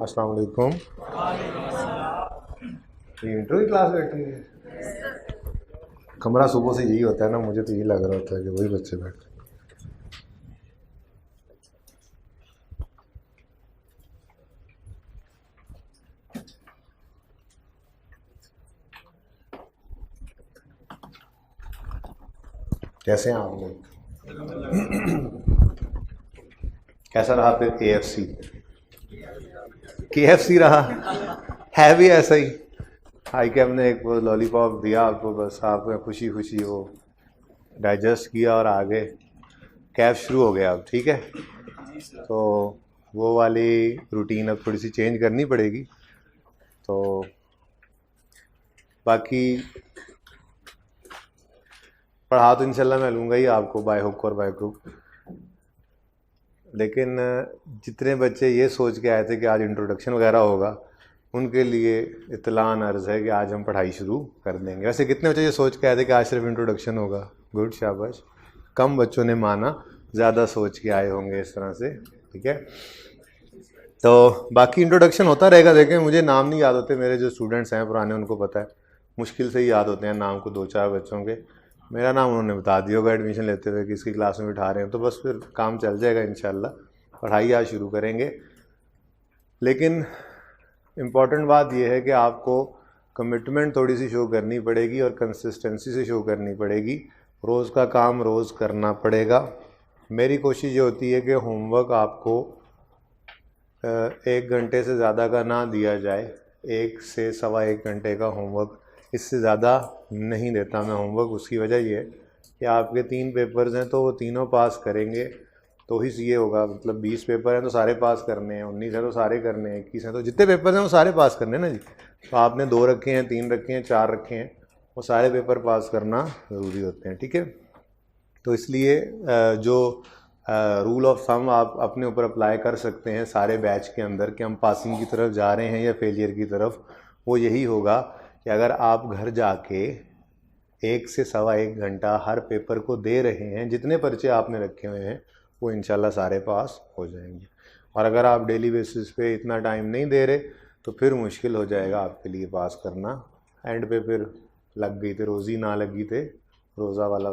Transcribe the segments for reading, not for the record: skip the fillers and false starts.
अस्सलाम वालेकुम। ये इंटर की क्लास बैठी है। कमरा सुबह से यही होता है ना, मुझे तो यही लग रहा होता है कि वही बच्चे बैठे। कैसे हैं आप लोग? कैसा रहा फिर KFC? KFC रहा है भी ऐसा ही। हाई कैब ने एक वो लॉलीपॉप दिया आपको, बस आपने खुशी खुशी वो डाइजेस्ट किया और आगे कैब शुरू हो गया अब। ठीक है, तो वो वाली रूटीन अब थोड़ी सी चेंज करनी पड़ेगी। तो बाकी पढ़ा तो इंशाल्लाह मैं लूँगा ही आपको बाय हुक और बाय क्रुक, लेकिन जितने बच्चे ये सोच के आए थे कि आज इंट्रोडक्शन वगैरह होगा, उनके लिए इत्तलान अर्ज़ है कि आज हम पढ़ाई शुरू कर देंगे। वैसे कितने बच्चे ये सोच के आए थे कि आज सिर्फ इंट्रोडक्शन होगा? गुड, शाबाश। कम बच्चों ने माना, ज़्यादा सोच के आए होंगे इस तरह से। ठीक है, तो बाकी इंट्रोडक्शन होता रहेगा। देखें, मुझे नाम नहीं याद होते, मेरे जो स्टूडेंट्स हैं पुराने उनको पता है, मुश्किल से ही याद होते हैं नाम को दो चार बच्चों के। मेरा नाम उन्होंने बता दिया होगा एडमिशन लेते हुए कि इसकी क्लास में बिठा रहे हैं, तो बस फिर काम चल जाएगा इंशाल्लाह। पढ़ाई आज शुरू करेंगे, लेकिन इम्पॉर्टेंट बात यह है कि आपको कमिटमेंट थोड़ी सी शो करनी पड़ेगी और कंसिस्टेंसी से शो करनी पड़ेगी। रोज़ का काम रोज़ करना पड़ेगा। मेरी कोशिश ये होती है कि होमवर्क आपको 1 घंटे से ज़्यादा का ना दिया जाए। 1 से सवा 1 घंटे का होमवर्क, इससे ज़्यादा नहीं देता मैं होमवर्क। उसकी वजह ये है कि आपके 3 पेपर्स हैं, तो वो तीनों पास करेंगे तो ही सीए होगा। मतलब 20 पेपर हैं तो सारे पास करने हैं, 19 हैं तो सारे करने हैं, 21 हैं तो जितने पेपर हैं वो सारे पास करने हैं ना जी। तो आपने 2 रखे हैं, 3 रखे हैं, 4 रखे हैं, वो सारे पेपर पास करना ज़रूरी होते हैं। ठीक है, तो इसलिए जो रूल ऑफ थंब आप अपने ऊपर अप्लाई कर सकते हैं सारे बैच के अंदर कि हम पासिंग की तरफ जा रहे हैं या फेलियर की तरफ, वो यही होगा कि अगर आप घर जाके 1 से सवा 1 घंटा हर पेपर को दे रहे हैं, जितने पर्चे आपने रखे हुए हैं वो इंशाल्लाह सारे पास हो जाएंगे। और अगर आप डेली बेसिस पे इतना टाइम नहीं दे रहे तो फिर मुश्किल हो जाएगा आपके लिए पास करना। एंड पे फिर लग गई थे रोज़ी, ना लगी थे रोज़ा वाला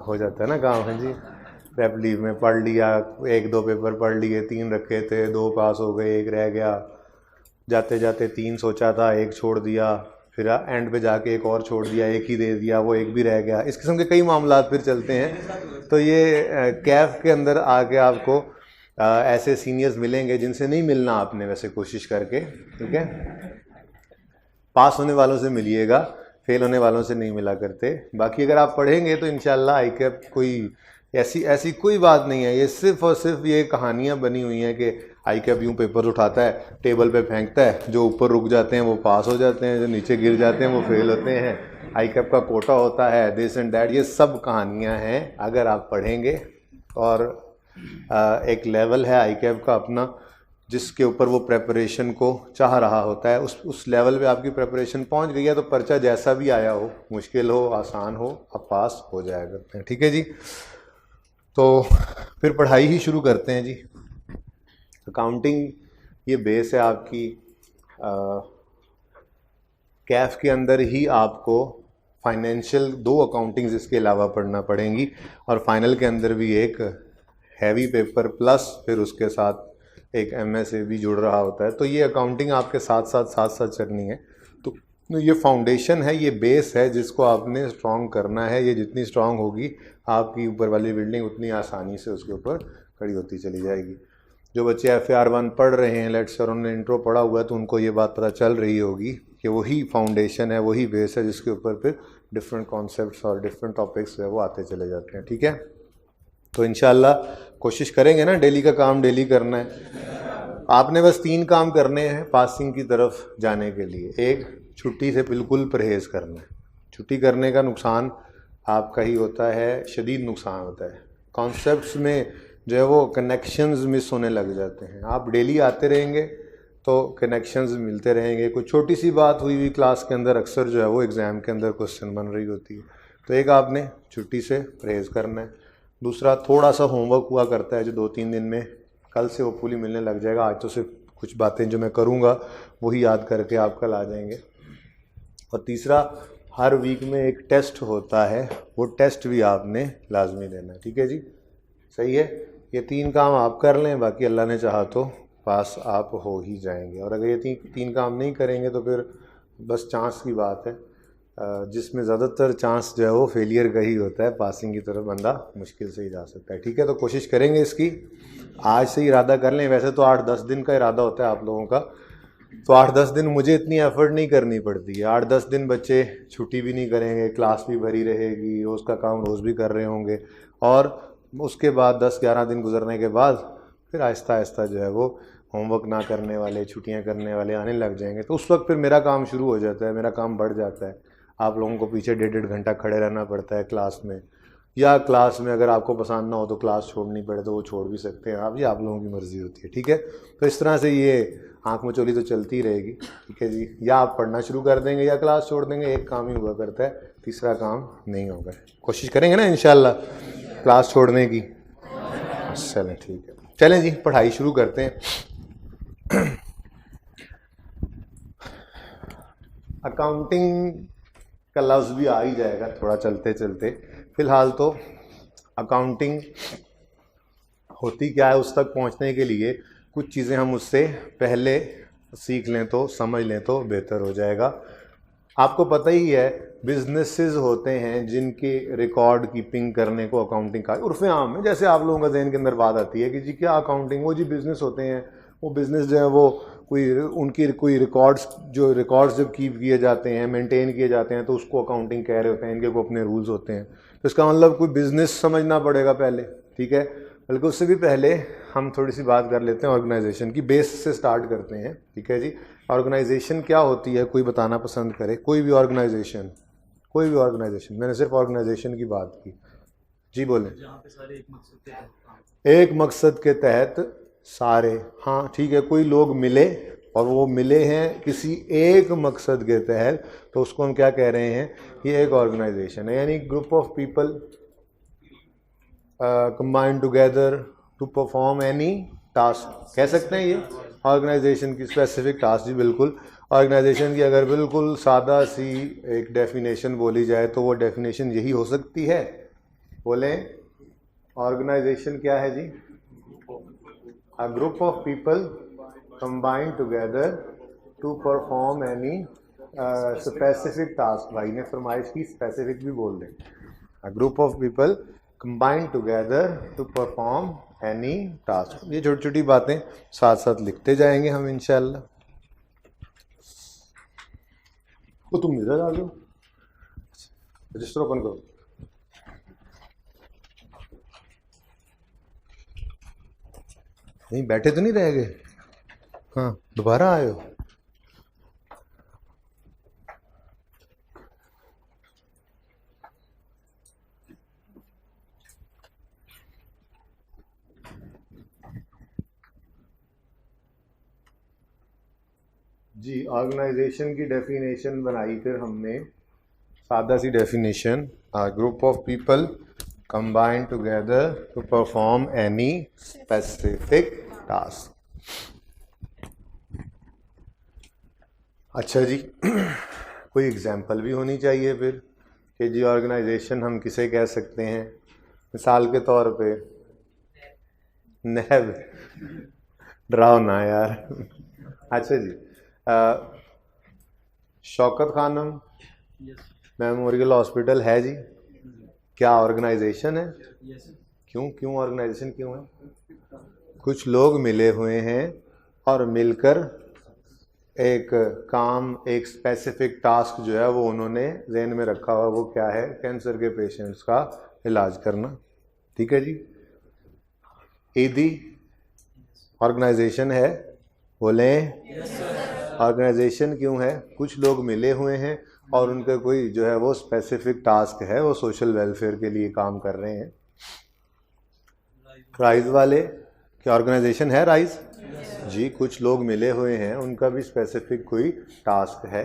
हो जाता है ना काम। है जी, प्रेप लीव में पढ़ लिया, 1-2 पेपर पढ़ लिए, 3 रखे थे, 2 पास हो गए, 1 रह गया। जाते जाते 3 सोचा था, 1 छोड़ दिया, फिर एंड पे जाके 1 और छोड़ दिया, 1 ही दे दिया, वो 1 भी रह गया। इस किस्म के कई मामलात फिर चलते हैं। तो ये कैफ के अंदर आके आपको ऐसे सीनियर्स मिलेंगे जिनसे नहीं मिलना आपने, वैसे कोशिश करके। ठीक है, पास होने वालों से मिलिएगा, फेल होने वालों से नहीं मिला करते। बाकी अगर आप पढ़ेंगे तो इंशाल्लाह आई कैप कोई ऐसी कोई बात नहीं है। ये सिर्फ और सिर्फ ये कहानियाँ बनी हुई हैं कि आई कैप यूँ पेपर उठाता है, टेबल पे फेंकता है, जो ऊपर रुक जाते हैं वो पास हो जाते हैं, जो नीचे गिर जाते हैं वो फेल होते हैं। आई कैप का कोटा होता है, दिस एंड दैट, ये सब कहानियाँ हैं। अगर आप पढ़ेंगे, और एक लेवल है आई कैप का अपना जिसके ऊपर वो प्रेपरेशन को चाह रहा होता है, उस लेवल पे आपकी प्रेपरेशन पहुंच गई है तो पर्चा जैसा भी आया हो, मुश्किल हो आसान हो, आप पास हो जाया करते हैं। ठीक है जी, तो फिर पढ़ाई ही शुरू करते हैं जी। अकाउंटिंग ये बेस है आपकी। कैफ के अंदर ही आपको फाइनेंशियल 2 अकाउंटिंग्स इसके अलावा पढ़ना पड़ेंगी, और फाइनल के अंदर भी एक हैवी पेपर प्लस फिर उसके साथ एक MSA भी जुड़ रहा होता है। तो ये अकाउंटिंग आपके साथ साथ चलनी है। तो ये फाउंडेशन है, ये बेस है जिसको आपने स्ट्रॉन्ग करना है। ये जितनी स्ट्रॉन्ग होगी आपकी ऊपर वाली बिल्डिंग उतनी आसानी से उसके ऊपर खड़ी होती चली जाएगी। जो बच्चे FAR 1 पढ़ रहे हैं, लेट्स से उन्होंने इंट्रो पढ़ा हुआ है, तो उनको ये बात पता चल रही होगी कि वही फाउंडेशन है, वही बेस है जिसके ऊपर फिर डिफरेंट कॉन्सेप्ट्स और डिफरेंट टॉपिक्स है वो आते चले जाते हैं। ठीक है, तो इंशाल्लाह कोशिश करेंगे ना, डेली का काम डेली करना है। आपने बस 3 काम करने हैं पासिंग की तरफ जाने के लिए। 1, छुट्टी से बिल्कुल परहेज़ करना है। छुट्टी करने का नुकसान आपका ही होता है, शदीद नुकसान होता है। कॉन्सेप्ट्स में जो है वो कनेक्शंस मिस होने लग जाते हैं। आप डेली आते रहेंगे तो कनेक्शंस मिलते रहेंगे। कोई छोटी सी बात हुई हुई क्लास के अंदर अक्सर जो है वो एग्ज़ाम के अंदर क्वेश्चन बन रही होती है। तो एक आपने छुट्टी से परहेज़ करना है। दूसरा, थोड़ा सा होमवर्क हुआ करता है जो 2-3 दिन में, कल से होपफुली मिलने लग जाएगा। आज तो सिर्फ कुछ बातें जो मैं करूँगा वही याद करके आप कल आ जाएंगे। और तीसरा, हर वीक में एक टेस्ट होता है, वो टेस्ट भी आपने लाजमी देना, ठीक है जी, सही है। ये 3 काम आप कर लें, बाकी अल्लाह ने चाहा तो पास आप हो ही जाएंगे। और अगर ये तीन काम नहीं करेंगे तो फिर बस चांस की बात है, जिसमें ज़्यादातर चांस जो है वो फेलियर का ही होता है, पासिंग की तरफ बंदा मुश्किल से ही जा सकता है, ठीक है। तो कोशिश करेंगे इसकी, आज से ही इरादा कर लें। वैसे तो 8-10 दिन का इरादा होता है आप लोगों का, तो 8-10 दिन मुझे इतनी एफर्ट नहीं करनी पड़ती है। 8-10 दिन बच्चे छुट्टी भी नहीं करेंगे, क्लास भी भरी रहेगी, रोज़ का काम रोज़ भी कर रहे होंगे, और उसके बाद 10-11 दिन गुजरने के बाद फिर आहिस्ता आहिस्ता जो है वो होमवर्क ना करने वाले, छुट्टियां करने वाले आने लग जाएंगे। तो उस वक्त फिर मेरा काम शुरू हो जाता है, मेरा काम बढ़ जाता है। आप लोगों को पीछे 1.5 घंटा खड़े रहना पड़ता है क्लास में, या क्लास में अगर आपको पसंद ना हो तो क्लास छोड़नी पड़े तो वो छोड़ भी सकते हैं आप, ये आप लोगों की मर्ज़ी होती है, ठीक है। तो इस तरह से ये आँख मचोली तो चलती रहेगी, ठीक है जी। या आप पढ़ना शुरू कर देंगे या क्लास छोड़ देंगे, एक काम ही हुआ करता है, तीसरा काम नहीं होगा। कोशिश करेंगे ना इंशाल्लाह क्लास छोड़ने की। चलें ठीक है, चलें जी पढ़ाई शुरू करते हैं। अकाउंटिंग का लफ्ज़ भी आ ही जाएगा थोड़ा चलते चलते। फ़िलहाल तो अकाउंटिंग होती क्या है उस तक पहुंचने के लिए कुछ चीज़ें हम उससे पहले सीख लें तो, समझ लें तो बेहतर हो जाएगा। आपको पता ही है बिजनेसेस होते हैं जिनके रिकॉर्ड कीपिंग करने को अकाउंटिंग का उर्फ़ आम है। जैसे आप लोगों का ज़हन के अंदर बात आती है कि जी क्या अकाउंटिंग, वो जी बिज़नेस होते हैं, वो बिज़नेस जो है वो कोई रिकॉर्ड्स जब कीप किए जाते हैं, मेंटेन किए जाते हैं, तो उसको अकाउंटिंग कह रहे होते हैं, इनके को अपने रूल्स होते हैं। तो इसका मतलब कोई बिज़नेस समझना पड़ेगा पहले, ठीक है। बल्कि उससे भी पहले हम थोड़ी सी बात कर लेते हैं ऑर्गेनाइजेशन की, बेस से स्टार्ट करते हैं, ठीक है जी। ऑर्गेनाइजेशन क्या होती है, कोई बताना पसंद करे? कोई भी ऑर्गेनाइजेशन, मैंने सिर्फ ऑर्गेनाइजेशन की बात की, जी बोलें। एक मकसद के तहत सारे, हाँ ठीक है, कोई लोग मिले और वो मिले हैं किसी एक मकसद के तहत, तो उसको हम क्या कह रहे हैं, ये एक ऑर्गेनाइजेशन है। यानी group of people combine together to perform any task, कह सकते हैं ये ऑर्गेनाइजेशन की स्पेसिफिक टास्क। जी बिल्कुल, ऑर्गेनाइजेशन की अगर बिल्कुल सादा सी एक डेफिनेशन बोली जाए तो वो डेफिनेशन यही हो सकती है। बोलें, ऑर्गेनाइजेशन क्या है जी? A group of people combine together to perform any specific task. भाई ने फरमाइश की स्पेसिफिक भी बोल दें। A group of people combine together to perform any task. ये छोटी छोटी बातें साथ साथ लिखते जाएंगे हम इंशाल्लाह। तो तुम इधर आ जाओ, रजिस्टर ओपन करो। नहीं बैठे तो नहीं रह गए? हाँ दोबारा आए हो? जी, ऑर्गेनाइजेशन की डेफिनेशन बनाई फिर हमने, सादा सी definition, group of people combine together to perform any specific task. अच्छा जी, कोई एग्जांपल भी होनी चाहिए फिर कि जी ऑर्गेनाइजेशन हम किसे कह सकते हैं। मिसाल के तौर पे नैब, डराओ ना यार। अच्छा जी, शौकत खानम मेमोरियल हॉस्पिटल है जी, क्या ऑर्गेनाइजेशन है? क्यों ऑर्गेनाइजेशन क्यों है? कुछ लोग मिले हुए हैं और मिलकर एक काम, एक स्पेसिफिक टास्क जो है वो उन्होंने ज़हन में रखा हुआ। वो क्या है? कैंसर के पेशेंट्स का इलाज करना, ठीक है जी। ईदी ऑर्गेनाइजेशन है? बोलें, ऑर्गेनाइजेशन क्यों है? कुछ लोग मिले हुए हैं और उनका कोई जो है वो स्पेसिफिक टास्क है, वो सोशल वेलफेयर के लिए काम कर रहे हैं। राइज वाले, क्या ऑर्गेनाइजेशन है राइज? जी, कुछ लोग मिले हुए हैं, उनका भी स्पेसिफिक कोई टास्क है।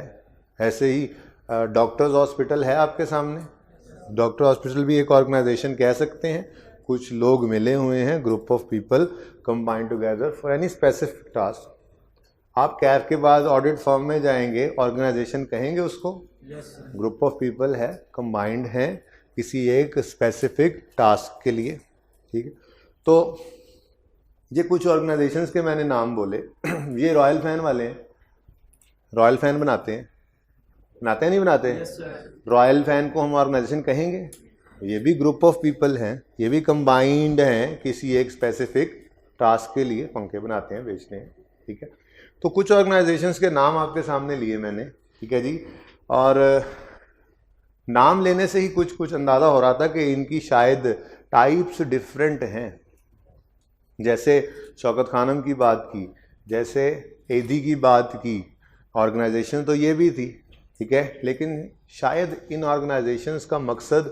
ऐसे ही डॉक्टर्स हॉस्पिटल है आपके सामने, डॉक्टर हॉस्पिटल भी एक ऑर्गेनाइजेशन कह सकते हैं। कुछ लोग मिले हुए हैं, group of people combine together for any specific task. आप कैफ के बाद ऑडिट फर्म में जाएंगे, ऑर्गेनाइजेशन कहेंगे उसको? ग्रुप ऑफ पीपल है, कंबाइंड है किसी एक स्पेसिफिक टास्क के लिए, ठीक है। तो ये कुछ ऑर्गेनाइजेशंस के मैंने नाम बोले। ये रॉयल फैन वाले हैं, रॉयल फैन बनाते हैं नहीं बनाते? रॉयल फैन को हम ऑर्गेनाइजेशन कहेंगे? ये भी ग्रुप ऑफ पीपल हैं, ये भी कंबाइंड हैं किसी एक स्पेसिफिक टास्क के लिए, पंखे बनाते हैं, बेचते हैं, ठीक है। तो कुछ ऑर्गेनाइजेशंस के नाम आपके सामने लिए मैंने, ठीक है जी। और नाम लेने से ही कुछ अंदाज़ा हो रहा था कि इनकी शायद टाइप्स डिफरेंट हैं। जैसे शौकत खानम की बात की, जैसे एदी की बात की, ऑर्गेनाइजेशन तो ये भी थी, ठीक है, लेकिन शायद इन ऑर्गेनाइजेशंस का मकसद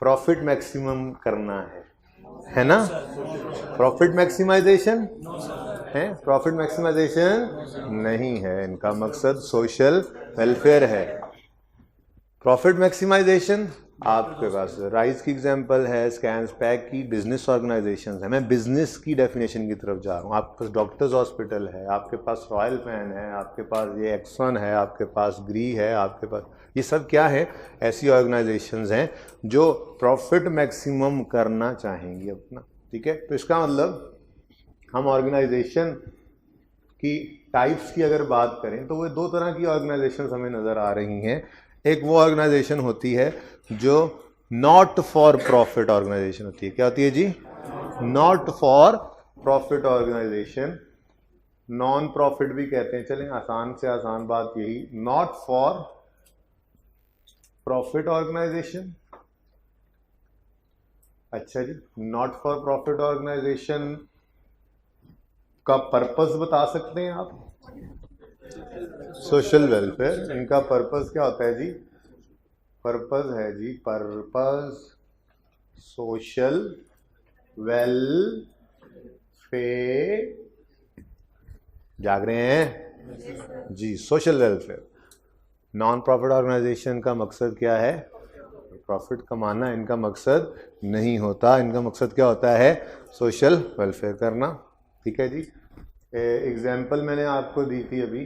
प्रॉफिट मैक्सिमम करना है ना? प्रॉफिट मैक्सिमाइजेशन है? प्रॉफिट मैक्सिमाइजेशन नहीं है, इनका मकसद सोशल वेलफेयर है। प्रॉफिट मैक्सिमाइजेशन आपके पास राइज की एग्जांपल है, स्कैन पैक की, बिजनेस ऑर्गेनाइजेशंस है। मैं बिजनेस की डेफिनेशन की तरफ जा रहा हूँ। आपके पास डॉक्टर्स हॉस्पिटल है, आपके पास रॉयल फैन है, आपके पास ये एक्सन है, आपके पास ग्री है, आपके पास ये सब क्या है? ऐसी ऑर्गेनाइजेशंस हैं जो प्रॉफिट मैक्सिमम करना चाहेंगी अपना, ठीक है। तो इसका मतलब हम ऑर्गेनाइजेशन की टाइप्स की अगर बात करें तो वो दो तरह की ऑर्गेनाइजेशंस हमें नज़र आ रही हैं। एक वो ऑर्गेनाइजेशन होती है जो नॉट फॉर प्रॉफिट ऑर्गेनाइजेशन होती है। क्या होती है जी? Not for profit organization, non profit भी कहते हैं, चलें आसान से आसान बात यही, नॉट फॉर प्रॉफिट ऑर्गेनाइजेशन। अच्छा जी, नॉट फॉर प्रॉफिट ऑर्गेनाइजेशन का पर्पस बता सकते हैं आप? Social welfare. इनका पर्पस क्या होता है जी? पर्पस है जी, पर्पस सोशल वेलफेयर। जाग रहे हैं जी? Social welfare. Non profit organization का मकसद क्या है? प्रॉफिट कमाना इनका मकसद नहीं होता। इनका मकसद क्या होता है? सोशल वेलफेयर करना, ठीक है जी। एग्जाम्पल मैंने आपको दी थी अभी,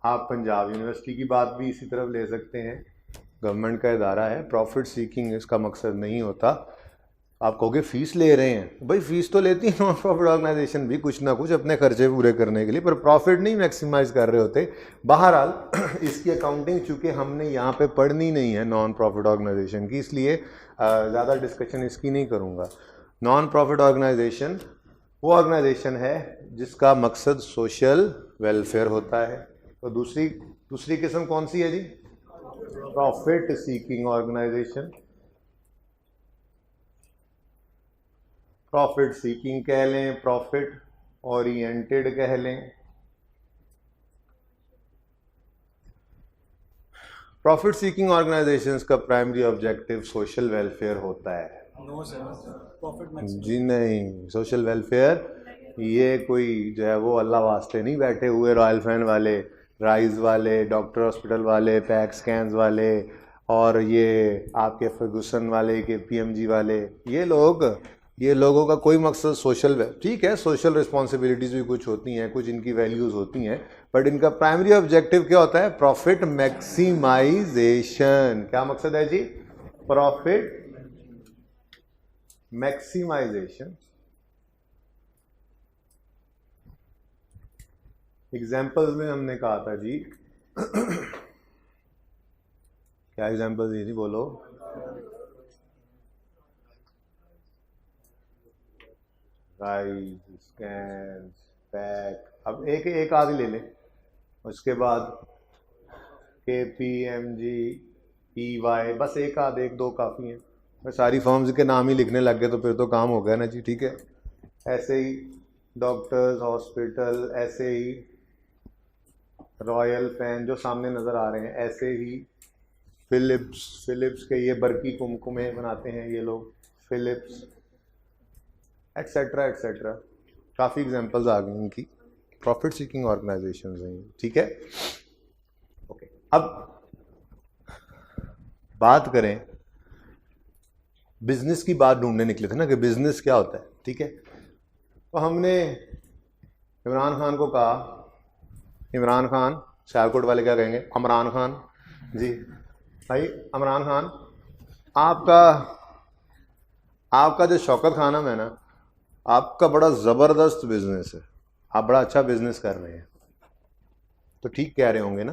आप पंजाब यूनिवर्सिटी की बात भी इसी तरफ ले सकते हैं। गवर्नमेंट का इदारा है, प्रॉफिट सीकिंग इसका मकसद नहीं होता। आप कहोगे फीस ले रहे हैं, भाई फीस तो लेती है नॉन प्रॉफिट ऑर्गेनाइजेशन भी कुछ ना कुछ अपने खर्चे पूरे करने के लिए, पर प्रॉफिट नहीं मैक्सिमाइज कर रहे होते। बहरहाल इसकी अकाउंटिंग चूँकि हमने यहाँ पे पढ़नी नहीं है नॉन प्रॉफिट ऑर्गेनाइजेशन की, इसलिए ज़्यादा डिस्कशन इसकी नहीं करूँगा। नॉन प्रॉफिट ऑर्गेनाइजेशन वो ऑर्गेनाइजेशन है जिसका मकसद सोशल वेलफेयर होता है। तो दूसरी किस्म कौन सी है जी? Profit seeking organization. Profit seeking कह लें, प्रॉफिट ओरिएंटेड कह लें। प्रॉफिट सीकिंग ऑर्गेनाइजेशंस का प्राइमरी ऑब्जेक्टिव सोशल वेलफेयर होता है? नो सर, प्रॉफिट जी नहीं, सोशल वेलफेयर ये कोई जो है वो अल्लाह वास्ते नहीं बैठे हुए रॉयल फैन वाले, राइज वाले, डॉक्टर हॉस्पिटल वाले, पैक स्कैन्स वाले, और ये आपके फर्गूसन वाले के पीएमजी वाले, ये लोगों का कोई मकसद सोशल, ठीक है सोशल रिस्पॉन्सिबिलिटीज़ भी कुछ होती हैं, कुछ इनकी वैल्यूज़ होती हैं, बट इनका प्राइमरी ऑब्जेक्टिव क्या होता है? Profit maximization. क्या मकसद है जी? Profit maximisation. एग्जाम्पल्स में हमने कहा था जी क्या एग्जाम्पल दी थी बोलो? Rise, scan, pack. अब एक आदि ले लें, उसके बाद KPMG, EY, बस एक दो काफ़ी हैं। मैं सारी फर्म्स के नाम ही लिखने लग गए तो फिर तो काम हो गया ना जी, ठीक है। ऐसे ही डॉक्टर्स हॉस्पिटल, ऐसे ही रॉयल फैन जो सामने नज़र आ रहे हैं, ऐसे ही फिलिप्स के ये बर्की कुमकुमे बनाते हैं ये लोग, फिलिप्स, एट्सेट्रा एट्सेट्रा। काफ़ी एग्जांपल्स आ गई इनकी। प्रॉफिट सीकिंग ऑर्गेनाइजेशंस हैं, ठीक है। ओके, अब बात करें, बिजनेस की बात ढूंढने निकले थे ना कि बिजनेस क्या होता है, ठीक है। तो हमने इमरान खान को कहा, इमरान खान, सियालकोट वाले क्या कहेंगे, इमरान खान जी, भाई इमरान खान, आपका जो शौकत खानम है ना, आपका बड़ा ज़बरदस्त बिजनेस है, आप बड़ा अच्छा बिजनेस कर रहे हैं। तो ठीक कह रहे होंगे ना।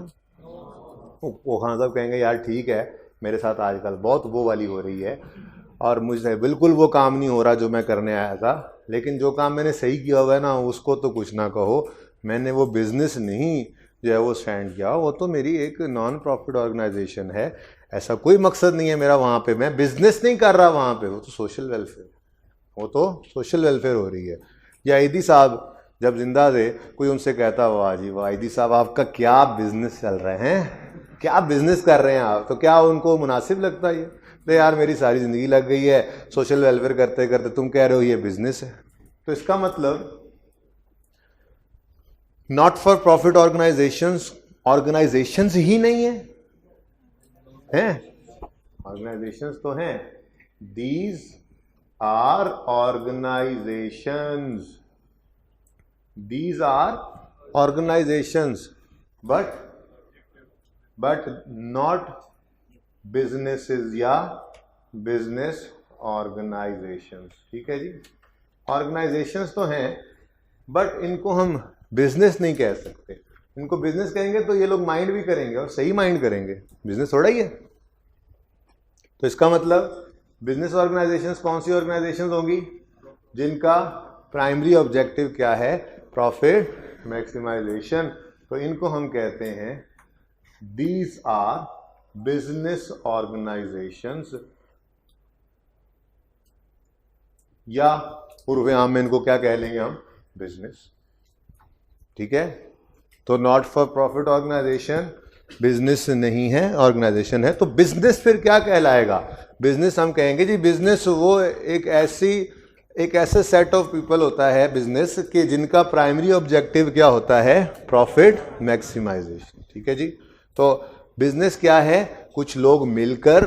वो खान साहब कहेंगे यार ठीक है, मेरे साथ आजकल बहुत वो वाली हो रही है और मुझसे बिल्कुल वो काम नहीं हो रहा जो मैं करने आया था, लेकिन जो काम मैंने सही किया हुआ है ना उसको तो कुछ ना कहो, मैंने वो बिज़नेस नहीं जो है वो स्टैंड किया, वो तो मेरी एक नॉन प्रॉफिट ऑर्गेनाइजेशन है, ऐसा कोई मकसद नहीं है मेरा वहाँ पे, मैं बिज़नेस नहीं कर रहा वहाँ पे, वो तो सोशल वेलफेयर, वो तो सोशल वेलफेयर हो रही है। या ईदी साहब जब जिंदा थे, कोई उनसे कहता वाह जी वाह ईदी साहब आपका क्या बिजनेस चल रहे हैं, क्या बिजनेस कर रहे हैं आप, तो क्या उनको मुनासिब लगता है ये, तो यार मेरी सारी ज़िंदगी लग गई है सोशल वेलफेयर करते करते, तुम कह रहे हो ये बिजनेस है। तो इसका मतलब नॉट फॉर प्रॉफिट ऑर्गेनाइजेशंस ही नहीं है, हैं ऑर्गेनाइजेशंस तो हैं, these are organizations, these are organizations but not businesses या business organizations, ठीक है जी। organizations तो हैं बट इनको हम बिजनेस नहीं कह सकते, इनको बिजनेस कहेंगे तो ये लोग माइंड भी करेंगे और सही माइंड करेंगे, बिजनेस थोड़ा ही है। तो इसका मतलब बिजनेस ऑर्गेनाइजेशंस कौन सी ऑर्गेनाइजेशंस होंगी, जिनका प्राइमरी ऑब्जेक्टिव क्या है, प्रॉफिट मैक्सिमाइजेशन, तो इनको हम कहते हैं दीज आर बिजनेस ऑर्गेनाइजेशंस, या पूर्व आम में इनको क्या कह लेंगे हम, बिजनेस, ठीक है। तो not for profit organization business नहीं है, ऑर्गेनाइजेशन है, तो बिजनेस फिर क्या कहलाएगा, बिजनेस हम कहेंगे जी बिजनेस वो एक ऐसे सेट ऑफ पीपल होता है बिजनेस के जिनका प्राइमरी ऑब्जेक्टिव क्या होता है, प्रॉफिट मैक्सिमाइजेशन, ठीक है जी। तो बिजनेस क्या है, कुछ लोग मिलकर,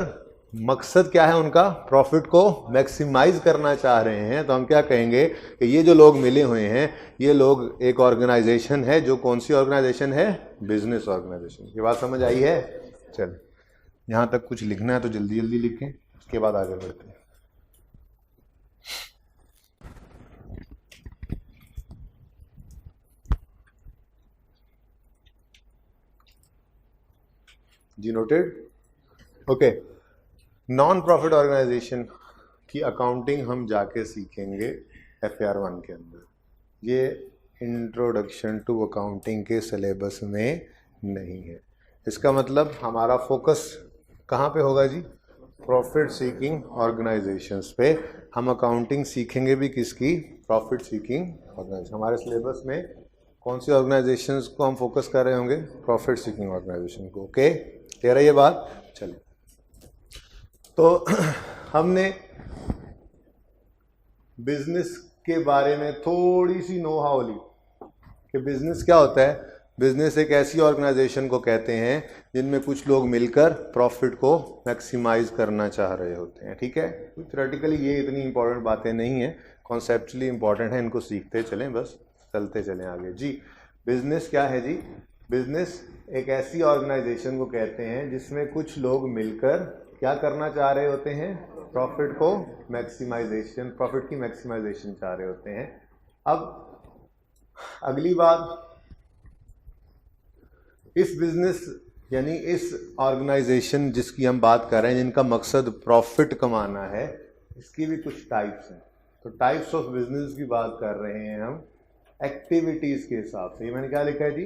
मकसद क्या है उनका, प्रॉफिट को मैक्सिमाइज करना चाह रहे हैं, तो हम क्या कहेंगे कि ये जो लोग मिले हुए हैं ये लोग एक ऑर्गेनाइजेशन है, जो कौन सी ऑर्गेनाइजेशन है, बिजनेस ऑर्गेनाइजेशन। ये बात समझ आई है। चल यहाँ तक कुछ लिखना है तो जल्दी जल्दी लिखें, उसके बाद आगे बढ़ते हैं। जी noted, okay. Non profit organization की अकाउंटिंग हम जाके सीखेंगे FR1 के अंदर, ये इंट्रोडक्शन टू अकाउंटिंग के सिलेबस में नहीं है। इसका मतलब हमारा फोकस कहाँ पे होगा जी, प्रॉफिट सीकिंग ऑर्गेनाइजेशंस पे। हम अकाउंटिंग सीखेंगे भी किसकी, प्रॉफिट सीकिंग ऑर्गेनाइजेशन। हमारे सिलेबस में कौन सी ऑर्गेनाइजेशंस को हम फोकस कर रहे होंगे, प्रॉफिट सीकिंग ऑर्गेनाइजेशन को। ओके, क्लियर है ये बात। चलिए, तो हमने बिजनेस के बारे में थोड़ी सी नो हाउ ली कि बिजनेस क्या होता है। बिजनेस एक ऐसी ऑर्गेनाइजेशन को कहते हैं जिनमें कुछ लोग मिलकर प्रॉफिट को मैक्सिमाइज करना चाह रहे होते हैं, ठीक है। थ्योरेटिकली ये इतनी इंपॉर्टेंट बातें नहीं है, कॉन्सेप्चुअली इंपॉर्टेंट है, इनको सीखते चलें, बस चलते चलें आगे जी। बिजनेस क्या है जी, बिजनेस एक ऐसी ऑर्गेनाइजेशन को कहते हैं जिसमें कुछ लोग मिलकर क्या करना चाह रहे होते हैं, प्रॉफिट को मैक्सिमाइजेशन, प्रॉफिट की मैक्सिमाइजेशन चाह रहे होते हैं। अब अगली बात, इस बिजनेस यानी इस ऑर्गेनाइजेशन जिसकी हम बात कर रहे हैं, जिनका मकसद प्रॉफिट कमाना है, इसकी भी कुछ टाइप्स हैं। तो टाइप्स ऑफ बिजनेस की बात कर रहे हैं हम एक्टिविटीज के हिसाब से। ये मैंने क्या लिखा है जी,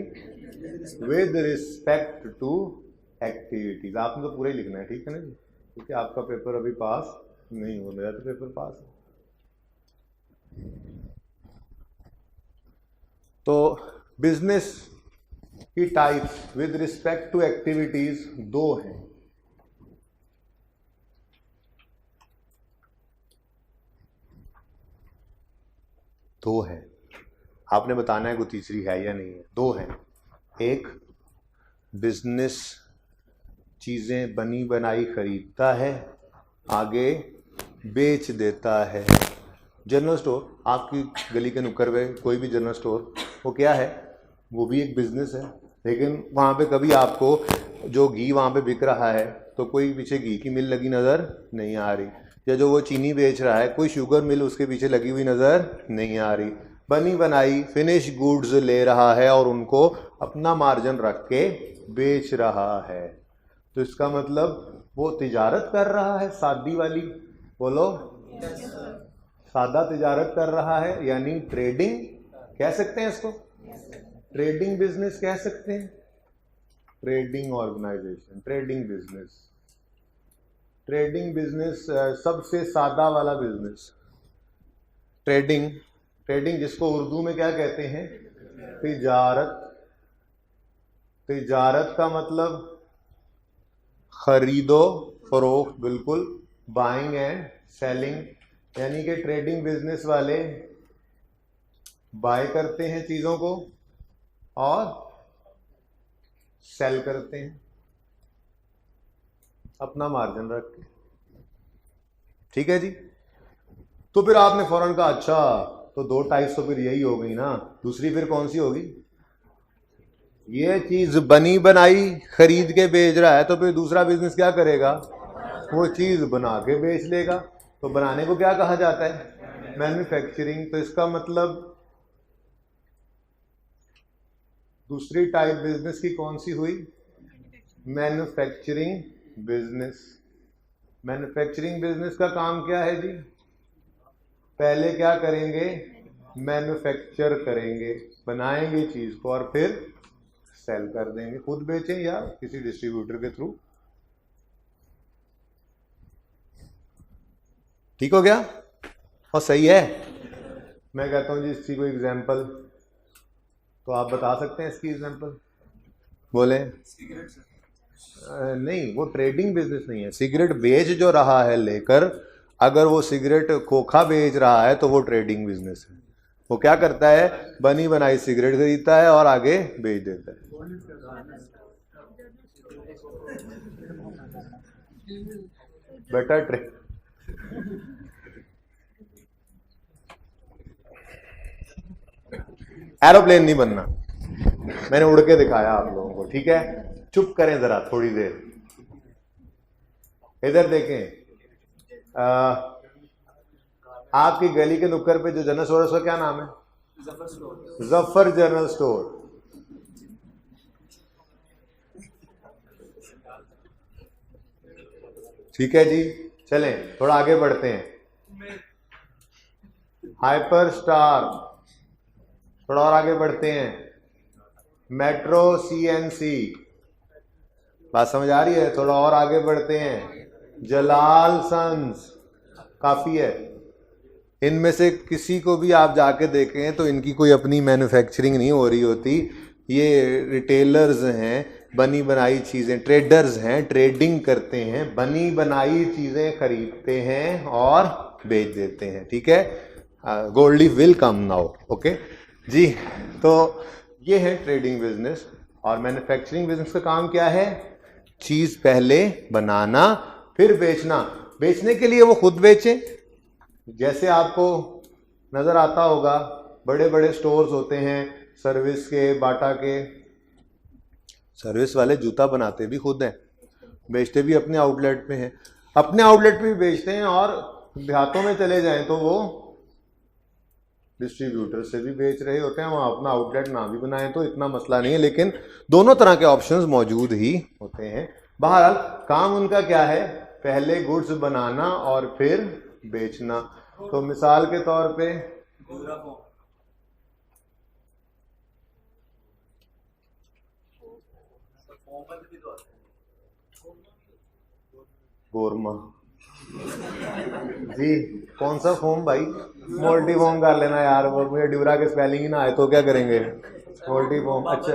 विद रिस्पेक्ट टू एक्टिविटीज। आपने तो पूरा ही लिखना है, ठीक है ना जी, क्योंकि आपका पेपर अभी पास नहीं हुआ, मेरा तो पेपर पास है। तो बिजनेस की types with respect to activities दो हैं। दो है, आपने बताना है कोई तीसरी है या नहीं है। दो है, एक बिजनेस चीज़ें बनी बनाई खरीदता है, आगे बेच देता है। जनरल स्टोर, आपकी गली के नुक्कड़ पे कोई भी जनरल स्टोर, वो क्या है? वो भी एक बिज़नेस है, लेकिन वहाँ पे कभी आपको जो घी वहाँ पे बिक रहा है तो कोई पीछे घी की मिल लगी नज़र नहीं आ रही, या जो वो चीनी बेच रहा है कोई शुगर मिल उसके पीछे लगी हुई नज़र नहीं आ रही। बनी बनाई फिनिश गुड्स ले रहा है और उनको अपना मार्जिन रख के बेच रहा है। तो इसका मतलब वो तिजारत कर रहा है, सादी वाली, बोलो, सादा तिजारत कर रहा है, यानी ट्रेडिंग कह सकते हैं इसको, ट्रेडिंग बिजनेस कह सकते हैं, trading organization, trading business. Trading business सबसे सादा वाला बिजनेस। ट्रेडिंग, ट्रेडिंग जिसको उर्दू में क्या कहते हैं? तिजारत। तिजारत का मतलब खरीदो फरोख्त, बिल्कुल, बाइंग एंड सेलिंग, यानी कि ट्रेडिंग बिजनेस वाले बाय करते हैं चीज़ों को और सेल करते हैं अपना मार्जिन रख के। ठीक है जी। तो फिर आपने फौरन कहा अच्छा तो 2 टाइप्स तो फिर यही हो गई ना, दूसरी फिर कौन सी होगी? ये चीज बनी बनाई खरीद के बेच रहा है तो फिर दूसरा बिजनेस क्या करेगा? वो चीज बना के बेच लेगा। तो बनाने को क्या कहा जाता है? मैन्युफैक्चरिंग। तो इसका मतलब दूसरी टाइप बिजनेस की कौन सी हुई? Manufacturing business. मैन्युफैक्चरिंग बिजनेस का काम क्या है जी? पहले क्या करेंगे? मैन्युफैक्चर करेंगे, बनाएंगे चीज को और फिर सेल कर देंगे, खुद बेचें या किसी डिस्ट्रीब्यूटर के थ्रू। ठीक हो गया? और सही है। मैं कहता हूं जी इसकी कोई एग्जांपल तो आप बता सकते हैं इसकी एग्जांपल? बोले। नहीं, वो ट्रेडिंग बिजनेस नहीं है। सिगरेट बेच जो रहा है लेकर, अगर वो सिगरेट खोखा बेच रहा है तो वो ट्रेडिंग बिजनेस है। वो क्या करता है? बनी बनाई सिगरेट खरीदता है और आगे बेच देता है। बेटा एरोप्लेन नहीं बनना, मैंने उड़ के दिखाया आप लोगों को। ठीक है, चुप करें जरा थोड़ी देर, इधर देखें। आपकी गली के नुक्कड़ पे जो जनरल स्टोर है उसका क्या नाम है? Zafar general store. ठीक है जी, चलें थोड़ा आगे बढ़ते हैं। हाइपर स्टार, थोड़ा और आगे बढ़ते हैं। मेट्रो सीएनसी, बात समझ आ रही है? थोड़ा और आगे बढ़ते हैं। जलाल सन्स, काफी है। इनमें से किसी को भी आप जाके देखें तो इनकी कोई अपनी मैन्युफैक्चरिंग नहीं हो रही होती। ये रिटेलर्स हैं, बनी बनाई चीज़ें, ट्रेडर्स हैं, ट्रेडिंग करते हैं, बनी बनाई चीज़ें खरीदते हैं और बेच देते हैं। ठीक है, Goldie will come now. Okay जी। तो ये है ट्रेडिंग बिजनेस। और मैन्युफैक्चरिंग बिजनेस का काम क्या है? चीज़ पहले बनाना फिर बेचना। बेचने के लिए वो खुद बेचें, जैसे आपको नज़र आता होगा बड़े बड़े स्टोर्स होते हैं सर्विस के, बाटा के। सर्विस वाले जूता बनाते भी खुद हैं, बेचते भी अपने आउटलेट पे हैं, अपने आउटलेट पे भी बेचते हैं, और देहातों में चले जाएं तो वो डिस्ट्रीब्यूटर से भी बेच रहे होते हैं, वहाँ अपना आउटलेट ना भी बनाएं तो इतना मसला नहीं है। लेकिन दोनों तरह के ऑप्शंस मौजूद ही होते हैं। बहरहाल काम उनका क्या है? पहले गुड्स बनाना और फिर बेचना। तो मिसाल के तौर पे गोरमा जी, कौन सा फोम भाई? मोल्टी फोम कर लेना यार, वो मुझे ड्यूरा के स्पेलिंग ही ना आए तो क्या करेंगे? मोल्टी फोम। अच्छा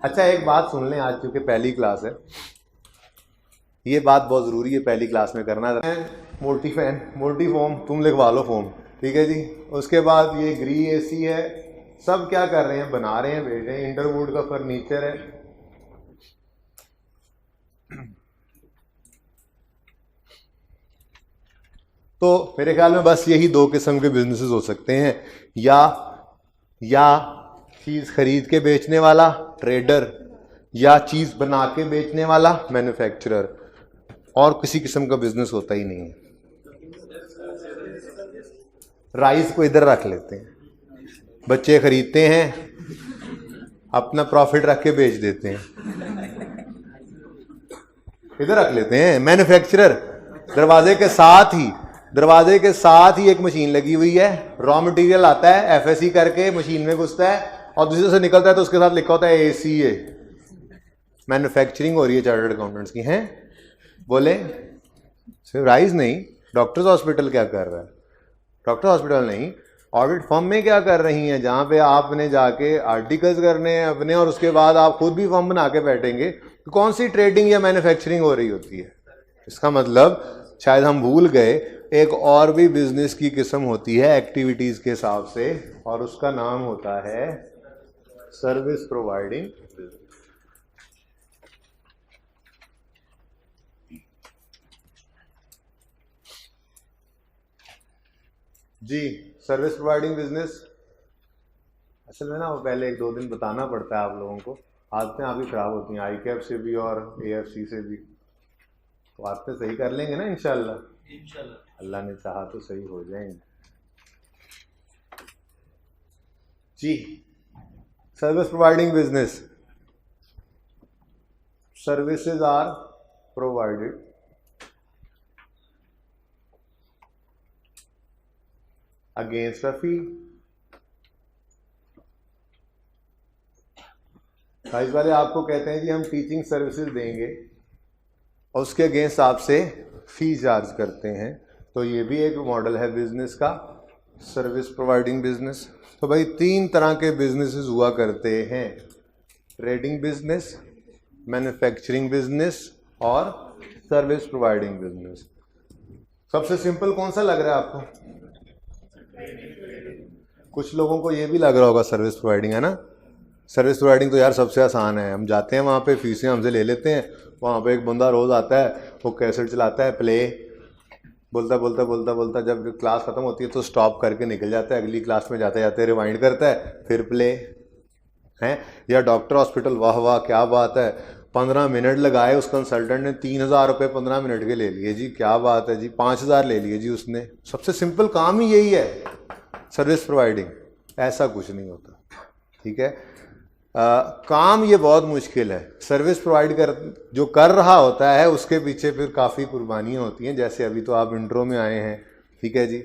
अच्छा, एक बात सुन लें, आज क्योंकि पहली क्लास है, ये बात बहुत ज़रूरी है पहली क्लास में करना। मोल्टी फैन, मोल्टी फोम तुम लिखवा लो फोम। ठीक है जी। उसके बाद ये ग्री एसी है, सब क्या कर रहे हैं? बना रहे हैं, बेच रहे हैं। इंटरवुड का फर्नीचर है, तो मेरे ख्याल में बस यही दो किस्म के बिजनेसेस हो सकते हैं, या चीज़ खरीद के बेचने वाला ट्रेडर, या चीज़ बना के बेचने वाला मैन्युफैक्चरर, और किसी किस्म का बिजनेस होता ही नहीं है। राइस को इधर रख लेते हैं, बच्चे खरीदते हैं, अपना प्रॉफिट रख के बेच देते हैं, इधर रख लेते हैं। मैन्युफैक्चरर दरवाजे के साथ ही एक मशीन लगी हुई है, रॉ मटेरियल आता है, एफएससी करके मशीन में घुसता है और दूसरे से निकलता है तो उसके साथ लिखा होता है एसीए। मैन्युफैक्चरिंग हो रही है चार्टर्ड अकाउंटेंट्स की। हैं बोले सिर्फ राइस नहीं, डॉक्टर्स हॉस्पिटल क्या कर रहा है? डॉक्टर हॉस्पिटल नहीं, ऑडिट फर्म में क्या कर रही हैं, जहाँ पे आपने जाके आर्टिकल्स करने हैं अपने और उसके बाद आप खुद भी फर्म बना के बैठेंगे, तो कौन सी ट्रेडिंग या मैन्युफैक्चरिंग हो रही होती है? इसका मतलब शायद हम भूल गए, एक और भी बिजनेस की किस्म होती है एक्टिविटीज के हिसाब से, और उसका नाम होता है सर्विस प्रोवाइडिंग बिजनेस। जी, सर्विस प्रोवाइडिंग बिजनेस असल में ना वो पहले 1-2 दिन बताना पड़ता है आप लोगों को, आदतें आप ही खराब होती हैं, ICAP से भी और AFC से भी। तो आदतें सही कर लेंगे ना इंशाल्लाह, अल्लाह ने चाहा तो सही हो जाएंगे। जी, service providing business, services are provided against a fee. इस वाले आपको कहते हैं कि हम टीचिंग सर्विसेज देंगे और उसके अगेंस्ट आपसे फी चार्ज करते हैं, तो ये भी एक मॉडल है बिजनेस का, सर्विस प्रोवाइडिंग बिजनेस। तो भाई 3 तरह के बिजनेसेस हुआ करते हैं, ट्रेडिंग बिजनेस, मैन्युफैक्चरिंग बिजनेस और सर्विस प्रोवाइडिंग बिजनेस। सबसे सिंपल कौन सा लग रहा है आपको? कुछ लोगों को ये भी लग रहा होगा सर्विस प्रोवाइडिंग, है ना? सर्विस प्रोवाइडिंग तो यार सबसे आसान है, हम जाते हैं वहाँ पे, फीसें हमसे ले लेते हैं, वहाँ पे एक बंदा रोज़ आता है, वो कैसेट चलाता है, प्ले बोलता जब क्लास ख़त्म होती है तो स्टॉप करके निकल जाता है, अगली क्लास में जाते जाते रिवाइंड करता है, फिर प्ले हैं। या डॉक्टर हॉस्पिटल, वाह वाह क्या बात है, 15 मिनट लगाए उस कंसल्टेंट ने, 3000 रुपये 15 मिनट के ले लिए जी, क्या बात है जी, 5000 ले लिए जी उसने। सबसे सिंपल काम ही यही है सर्विस प्रोवाइडिंग, ऐसा कुछ नहीं होता, ठीक है। काम ये बहुत मुश्किल है, सर्विस प्रोवाइड कर जो कर रहा होता है उसके पीछे फिर काफ़ी कुर्बानियाँ होती हैं, जैसे अभी तो आप इंट्रो में आए हैं, ठीक है जी।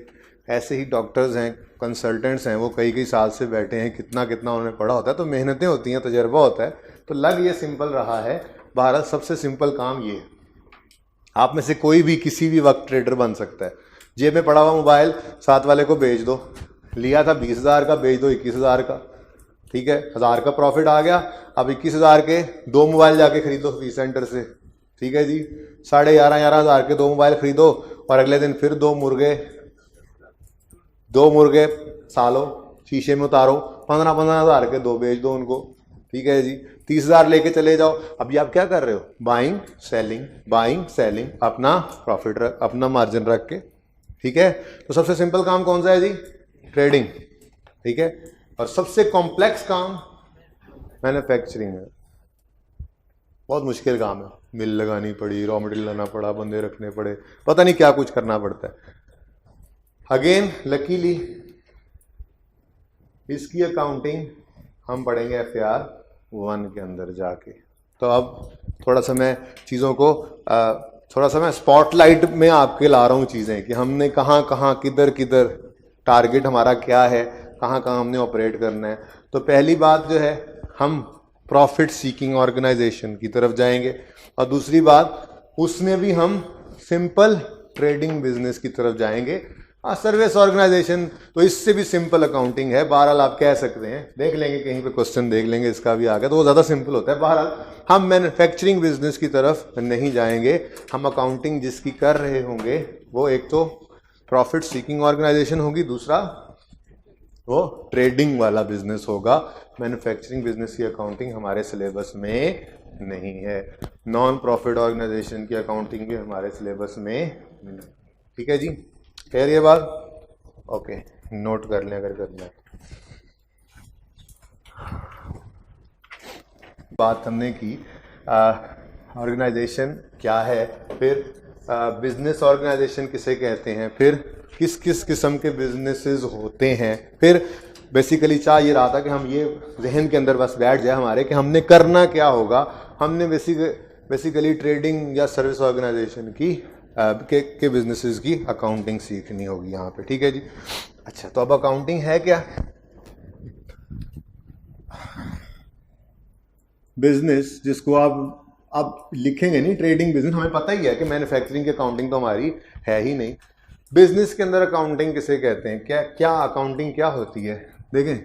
ऐसे ही डॉक्टर्स हैं, कंसल्टेंट्स हैं, वो कई साल से बैठे हैं, कितना उन्होंने पढ़ा होता है, तो मेहनतें होती हैं, तजर्बा होता है, तो लग ये सिंपल रहा है। भारत सबसे सिंपल काम ये है, आप में से कोई भी किसी भी वक्त ट्रेडर बन सकता है। जेब में पड़ा हुआ मोबाइल साथ वाले को बेच दो, लिया था 20,000 का, बेच दो 21,000 का, ठीक है, 1000 का प्रॉफिट आ गया। अब 21,000 के 2 मोबाइल जाके खरीदो फी सेंटर से, ठीक है जी, 11,500 के 2 मोबाइल खरीदो, और अगले दिन फिर 2 मुर्गे सालो, शीशे में उतारो, 15,000 के 2 बेच दो उनको, ठीक है जी, 30,000 लेके चले जाओ। अभी आप क्या कर रहे हो? बाइंग सेलिंग, अपना प्रॉफिट रख, अपना मार्जिन रख के, ठीक है। तो सबसे सिंपल काम कौन सा है जी? ट्रेडिंग, ठीक है। और सबसे कॉम्प्लेक्स काम मैन्युफैक्चरिंग है, बहुत मुश्किल काम है, मिल लगानी पड़ी, रॉ मटेरियल लाना पड़ा, बंदे रखने पड़े, पता नहीं क्या कुछ करना पड़ता है। अगेन लकीली इसकी अकाउंटिंग हम पढ़ेंगे FAR 1 के अंदर जाके। तो अब थोड़ा सा मैं चीज़ों को थोड़ा सा मैं स्पॉटलाइट में आपके ला रहा हूँ चीज़ें, कि हमने कहाँ किधर टारगेट हमारा क्या है, कहाँ हमने ऑपरेट करना है। तो पहली बात जो है, हम प्रॉफिट सीकिंग ऑर्गेनाइजेशन की तरफ जाएंगे, और दूसरी बात उसमें भी हम सिंपल ट्रेडिंग बिजनेस की तरफ जाएंगे। सर्विस ऑर्गेनाइजेशन तो इससे भी सिंपल अकाउंटिंग है, बहरहाल आप कह सकते हैं, देख लेंगे कहीं पे क्वेश्चन देख लेंगे इसका भी आ गया, तो वो ज़्यादा सिंपल होता है। बहरहाल हम मैन्युफैक्चरिंग बिजनेस की तरफ नहीं जाएंगे, हम अकाउंटिंग जिसकी कर रहे होंगे वो एक तो प्रॉफिट सीकिंग ऑर्गेनाइजेशन होगी, दूसरा वो ट्रेडिंग वाला बिजनेस होगा। मैन्युफैक्चरिंग बिजनेस की अकाउंटिंग हमारे सिलेबस में नहीं है, नॉन प्रॉफिट ऑर्गेनाइजेशन की अकाउंटिंग भी हमारे सिलेबस में नहीं, ठीक है जी। क्लियर ये बात? ओके, नोट कर लें अगर करना है। बात हमने की ऑर्गेनाइजेशन क्या है, फिर बिजनेस ऑर्गेनाइजेशन किसे कहते हैं, फिर किस किस किस्म के बिजनेसेस होते हैं, फिर बेसिकली चाह ये रहा था कि हम ये जहन के अंदर बस बैठ जाए हमारे कि हमने करना क्या होगा। हमने बेसिकली ट्रेडिंग या सर्विस ऑर्गेनाइजेशन की के बिजनेसेस की अकाउंटिंग सीखनी होगी यहाँ पे, ठीक है जी। अच्छा, तो अब अकाउंटिंग है क्या? बिजनेस जिसको आप लिखेंगे नहीं ट्रेडिंग बिजनेस, हमें पता ही है कि मैन्युफैक्चरिंग की अकाउंटिंग तो हमारी है ही नहीं। बिजनेस के अंदर अकाउंटिंग किसे कहते हैं, क्या अकाउंटिंग क्या होती है? देखें,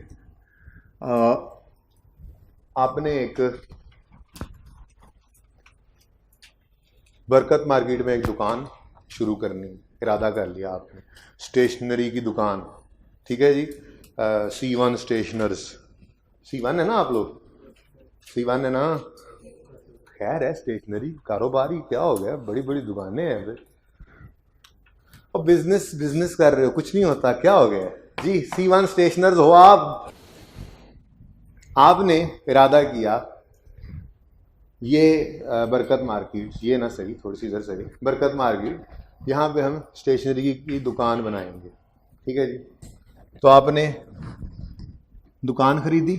आपने एक बरकत मार्केट में एक दुकान शुरू करनी, इरादा कर लिया आपने, स्टेशनरी की दुकान, ठीक है जी। C1 स्टेशनर्स, C1 है ना आप लोग? C1 है ना? खैर है, स्टेशनरी कारोबारी क्या हो गया, बड़ी बड़ी दुकानें हैं फिर। और बिजनेस कर रहे हो, कुछ नहीं होता, क्या हो गया जी? C1 स्टेशनर्स हो आप। आपने इरादा किया ये बरकत मार्केट, ये ना सही, थोड़ी सी इधर सही, बरकत मार्केट, यहाँ पे हम स्टेशनरी की दुकान बनाएंगे, ठीक है जी। तो आपने दुकान खरीदी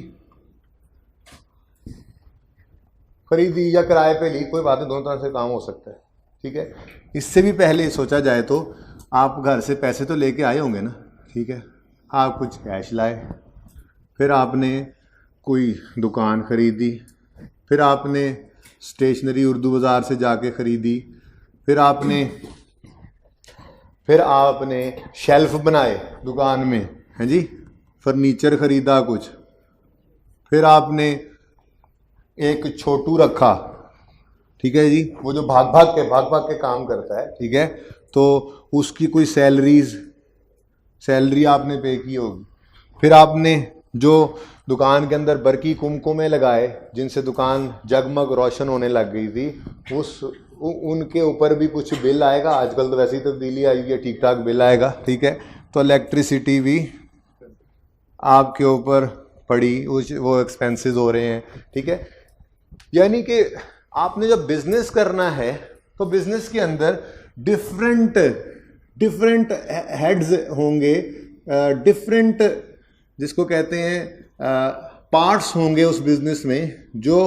या किराए पे ली, कोई बात नहीं, दोनों तरह से काम हो सकता है, ठीक है। इससे भी पहले सोचा जाए तो आप घर से पैसे तो लेके आए होंगे ना, ठीक है। आप कुछ कैश लाए, फिर आपने कोई दुकान खरीदी, फिर आपने स्टेशनरी उर्दू बाज़ार से जाके ख़रीदी, फिर आपने शेल्फ बनाए दुकान में, हैं जी, फर्नीचर ख़रीदा कुछ, फिर आपने एक छोटू रखा, ठीक है जी, वो जो भाग भाग के काम करता है, ठीक है। तो उसकी कोई सैलरी आपने पे की होगी। फिर आपने जो दुकान के अंदर बरकी कुमकुमे लगाए जिनसे दुकान जगमग रोशन होने लग गई थी, उनके ऊपर भी कुछ बिल आएगा। आजकल तो वैसे ही तब्दीली आई है, ठीक ठाक बिल आएगा, ठीक है। तो इलेक्ट्रिसिटी भी आपके ऊपर पड़ी, वो एक्सपेंसेस हो रहे हैं, ठीक है। यानी कि आपने जब बिजनेस करना है तो बिजनेस के अंदर डिफरेंट हेड्स होंगे, डिफरेंट जिसको कहते हैं पार्ट्स होंगे उस बिजनेस में जो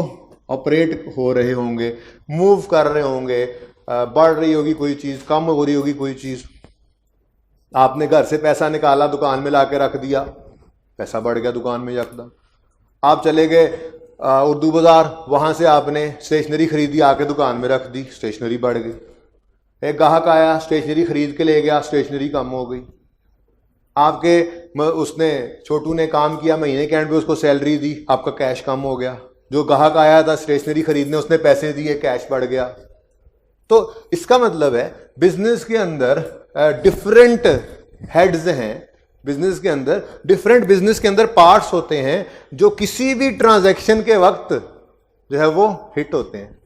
ऑपरेट हो रहे होंगे, मूव कर रहे होंगे, बढ़ रही होगी कोई चीज़, कम हो रही होगी कोई चीज़। आपने घर से पैसा निकाला, दुकान में ला के रख दिया, पैसा बढ़ गया दुकान में यकदम। आप चले गए उर्दू बाज़ार, वहाँ से आपने स्टेशनरी खरीदी, आके दुकान में रख दी, स्टेशनरी बढ़ गई। एक ग्राहक आया, स्टेशनरी खरीद के ले गया, स्टेशनरी कम हो गई। उसने छोटू ने काम किया, महीने के एंड पे उसको सैलरी दी, आपका कैश कम हो गया। जो ग्राहक आया था स्टेशनरी खरीदने, उसने पैसे दिए, कैश बढ़ गया। तो इसका मतलब है बिजनेस के अंदर डिफरेंट हेड्स हैं, बिजनेस के अंदर डिफरेंट बिजनेस के अंदर पार्ट्स होते हैं जो किसी भी ट्रांजैक्शन के वक्त जो है वो हिट होते हैं,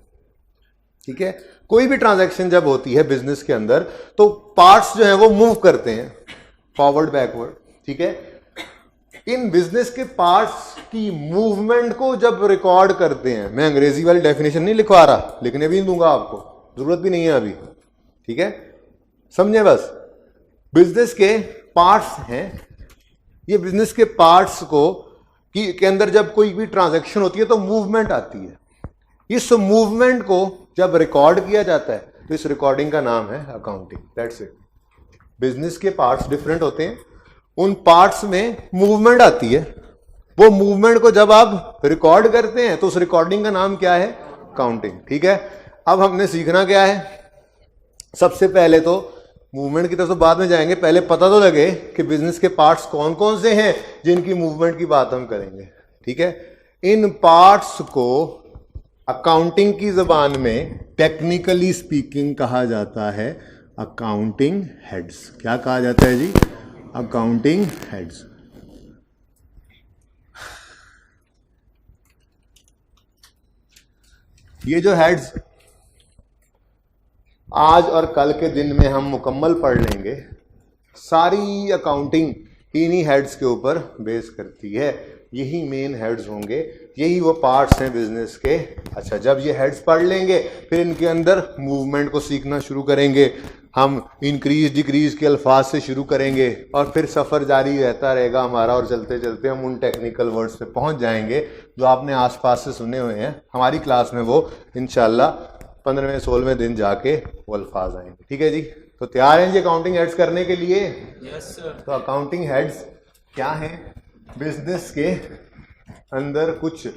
ठीक है। कोई भी ट्रांजैक्शन जब होती है बिजनेस के अंदर तो पार्ट्स जो है वो मूव करते हैं फॉरवर्ड बैकवर्ड, ठीक है। इन बिजनेस के पार्ट्स की मूवमेंट को जब रिकॉर्ड करते हैं, मैं अंग्रेजी वाली डेफिनेशन नहीं लिखवा रहा, लिखने भी नहीं दूंगा आपको, जरूरत भी नहीं है अभी, ठीक है, समझे। बस बिजनेस के पार्ट्स हैं, ये बिजनेस के पार्ट्स के अंदर जब कोई भी ट्रांजैक्शन होती है तो मूवमेंट आती है। इस मूवमेंट को जब रिकॉर्ड किया जाता है तो इस रिकॉर्डिंग का नाम है अकाउंटिंग, दैट्स इट। बिजनेस के पार्ट्स डिफरेंट होते हैं, उन पार्ट्स में मूवमेंट आती है, वो मूवमेंट को जब आप रिकॉर्ड करते हैं तो उस रिकॉर्डिंग का नाम क्या है? अकाउंटिंग, ठीक है। अब हमने सीखना क्या है? सबसे पहले तो मूवमेंट की तरफ तो बाद में जाएंगे, पहले पता तो लगे कि बिजनेस के पार्ट्स कौन कौन से हैं जिनकी मूवमेंट की बात हम करेंगे, ठीक है। इन पार्ट्स को अकाउंटिंग की जबान में टेक्निकली स्पीकिंग कहा जाता है अकाउंटिंग हेड्स। क्या कहा जाता है जी? Accounting heads. ये जो हेड्स आज और कल के दिन में हम मुकम्मल पढ़ लेंगे, सारी अकाउंटिंग इन्हीं हेड्स के ऊपर बेस करती है। यही मेन हेड्स होंगे, यही वो पार्ट्स हैं बिजनेस के। अच्छा, जब ये हेड्स पढ़ लेंगे फिर इनके अंदर मूवमेंट को सीखना शुरू करेंगे। हम इंक्रीज डिक्रीज के अल्फाज से शुरू करेंगे और फिर सफ़र जारी रहता रहेगा हमारा, और चलते चलते हम उन टेक्निकल वर्ड्स पे पहुंच जाएंगे जो आपने आसपास से सुने हुए हैं। हमारी क्लास में वो इंशाल्लाह 15वें-16वें दिन जाके वो अल्फाज आएंगे। ठीक है जी, तो तैयार हैं जी अकाउंटिंग हेड्स करने के लिए? Yes sir. तो अकाउंटिंग हेड्स क्या हैं? बिजनेस के अंदर कुछ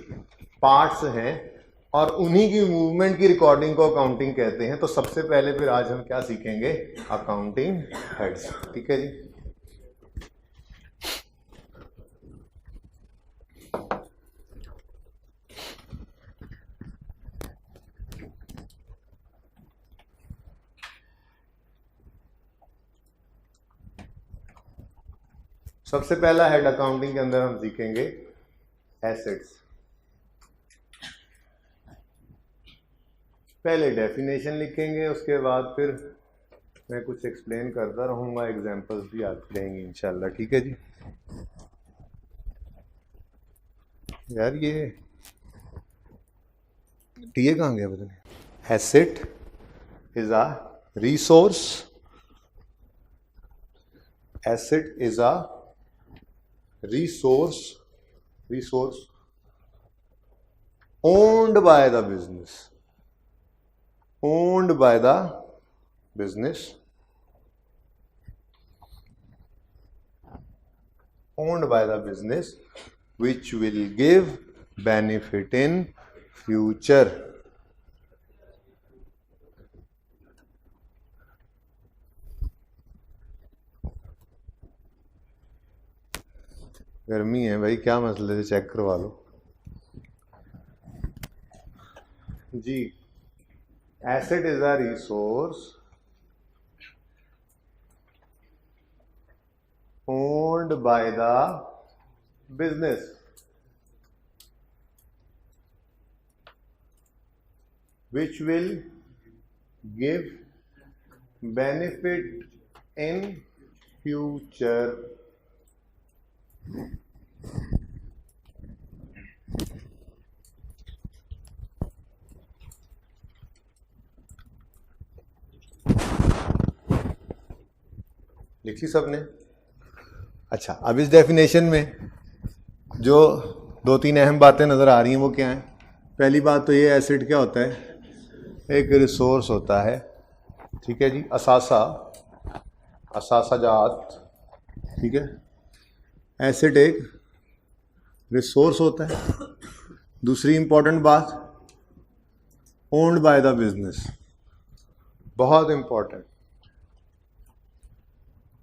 पार्ट्स हैं और उन्हीं की मूवमेंट की रिकॉर्डिंग को अकाउंटिंग कहते हैं। तो सबसे पहले फिर आज हम क्या सीखेंगे? Accounting heads. ठीक है जी। सबसे पहला हेड अकाउंटिंग के अंदर हम सीखेंगे एसेट्स। पहले डेफिनेशन लिखेंगे, उसके बाद फिर मैं कुछ एक्सप्लेन करता रहूंगा, एग्जांपल्स भी आती रहेंगी इंशाल्लाह। ठीक है जी। यार ये टीए कहाँ गया पता नहीं। Asset is a resource, asset is a resource owned by the business, owned by the business, owned by the business, which will give benefit in future. गर्मी है भाई, क्या मसले से चेक करवा लो जी। Asset is a resource owned by the business which will give benefit in future. लिखी सबने? अच्छा, अब इस डेफिनेशन में जो दो तीन अहम बातें नज़र आ रही हैं वो क्या हैं? पहली बात तो ये, एसेट क्या होता है? एक रिसोर्स होता है। ठीक है जी, असासा जात। ठीक है, एसेट एक रिसोर्स होता है। दूसरी इंपॉर्टेंट बात, ओन्ड बाय द बिजनेस, बहुत इंपॉर्टेंट।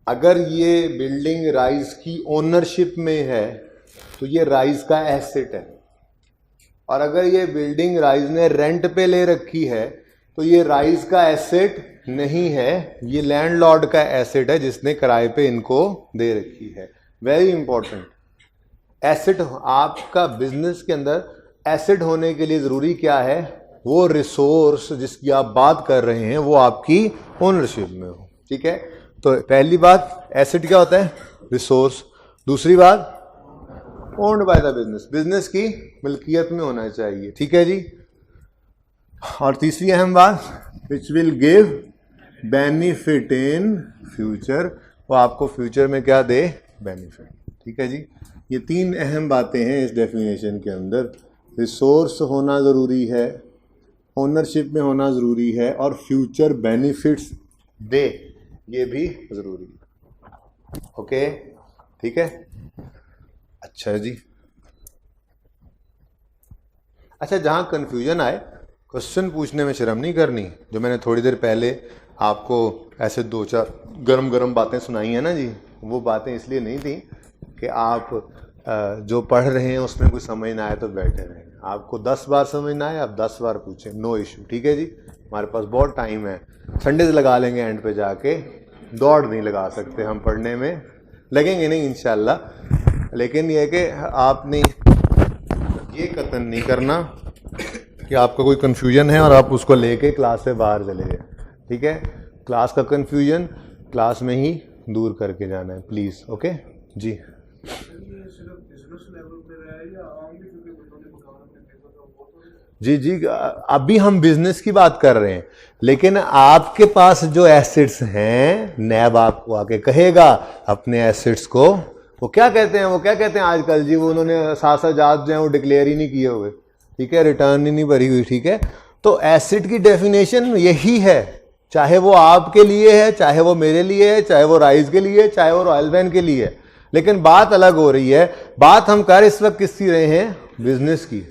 अगर ये बिल्डिंग राइज की ओनरशिप में है तो ये राइज का एसेट है, और अगर ये बिल्डिंग राइज ने रेंट पे ले रखी है तो ये राइज का एसेट नहीं है, ये लैंडलॉर्ड का एसेट है जिसने किराए पे इनको दे रखी है। Very important. एसेट, आपका बिजनेस के अंदर एसेट होने के लिए ज़रूरी क्या है? वो रिसोर्स जिसकी आप बात कर रहे हैं वो आपकी ओनरशिप में हो। ठीक है, तो पहली बात, एसेट क्या होता है? रिसोर्स। दूसरी बात, owned by the business, business की मिल्कियत में होना चाहिए। ठीक है जी। और तीसरी अहम बात, विच will give benefit in future, वो आपको फ्यूचर में क्या दे? बेनिफिट। ठीक है जी, ये तीन अहम बातें हैं इस डेफिनेशन के अंदर। रिसोर्स होना ज़रूरी है, ओनरशिप में होना ज़रूरी है, और फ्यूचर बेनिफिट्स दे, ये भी ज़रूरी है। ओके, ठीक है। अच्छा जी। अच्छा, जहाँ कन्फ्यूजन आए क्वेश्चन पूछने में शर्म नहीं करनी। जो मैंने थोड़ी देर पहले आपको ऐसे दो चार गरम गरम बातें सुनाई हैं ना जी, वो बातें इसलिए नहीं थी कि आप जो पढ़ रहे हैं उसमें कुछ समझ ना आए तो बैठे रहें। आपको 10 बार समझ ना आए, आप 10 बार पूछें, नो इशू। ठीक है जी, हमारे पास बहुत टाइम है। संडेज लगा लेंगे एंड पे जाके, दौड़ नहीं लगा सकते हम पढ़ने में, लगेंगे नहीं इंशाल्लाह। लेकिन यह है कि आपने ये कतन नहीं करना कि आपका कोई कन्फ्यूजन है और आप उसको लेके क्लास से बाहर चले गए। ठीक है, क्लास का कन्फ्यूजन क्लास में ही दूर करके जाना है प्लीज़। ओके जी। जी जी, अभी हम बिजनेस की बात कर रहे हैं, लेकिन आपके पास जो एसेट्स हैं, नैब आपको आके कहेगा अपने एसेट्स को, वो क्या कहते हैं आजकल जी, वो उन्होंने साजात जो है वो डिक्लेयर ही नहीं किए हुए, ठीक है, रिटर्न ही नहीं भरी हुई, ठीक है। तो एसेट की डेफिनेशन यही है, चाहे वो आपके लिए है, चाहे वो मेरे लिए है, चाहे वो राइस के लिए है, चाहे वो रॉयल बैन के लिए है, लेकिन बात अलग हो रही है। बात हम कर इस वक्त किसकी रहे हैं? बिजनेस की,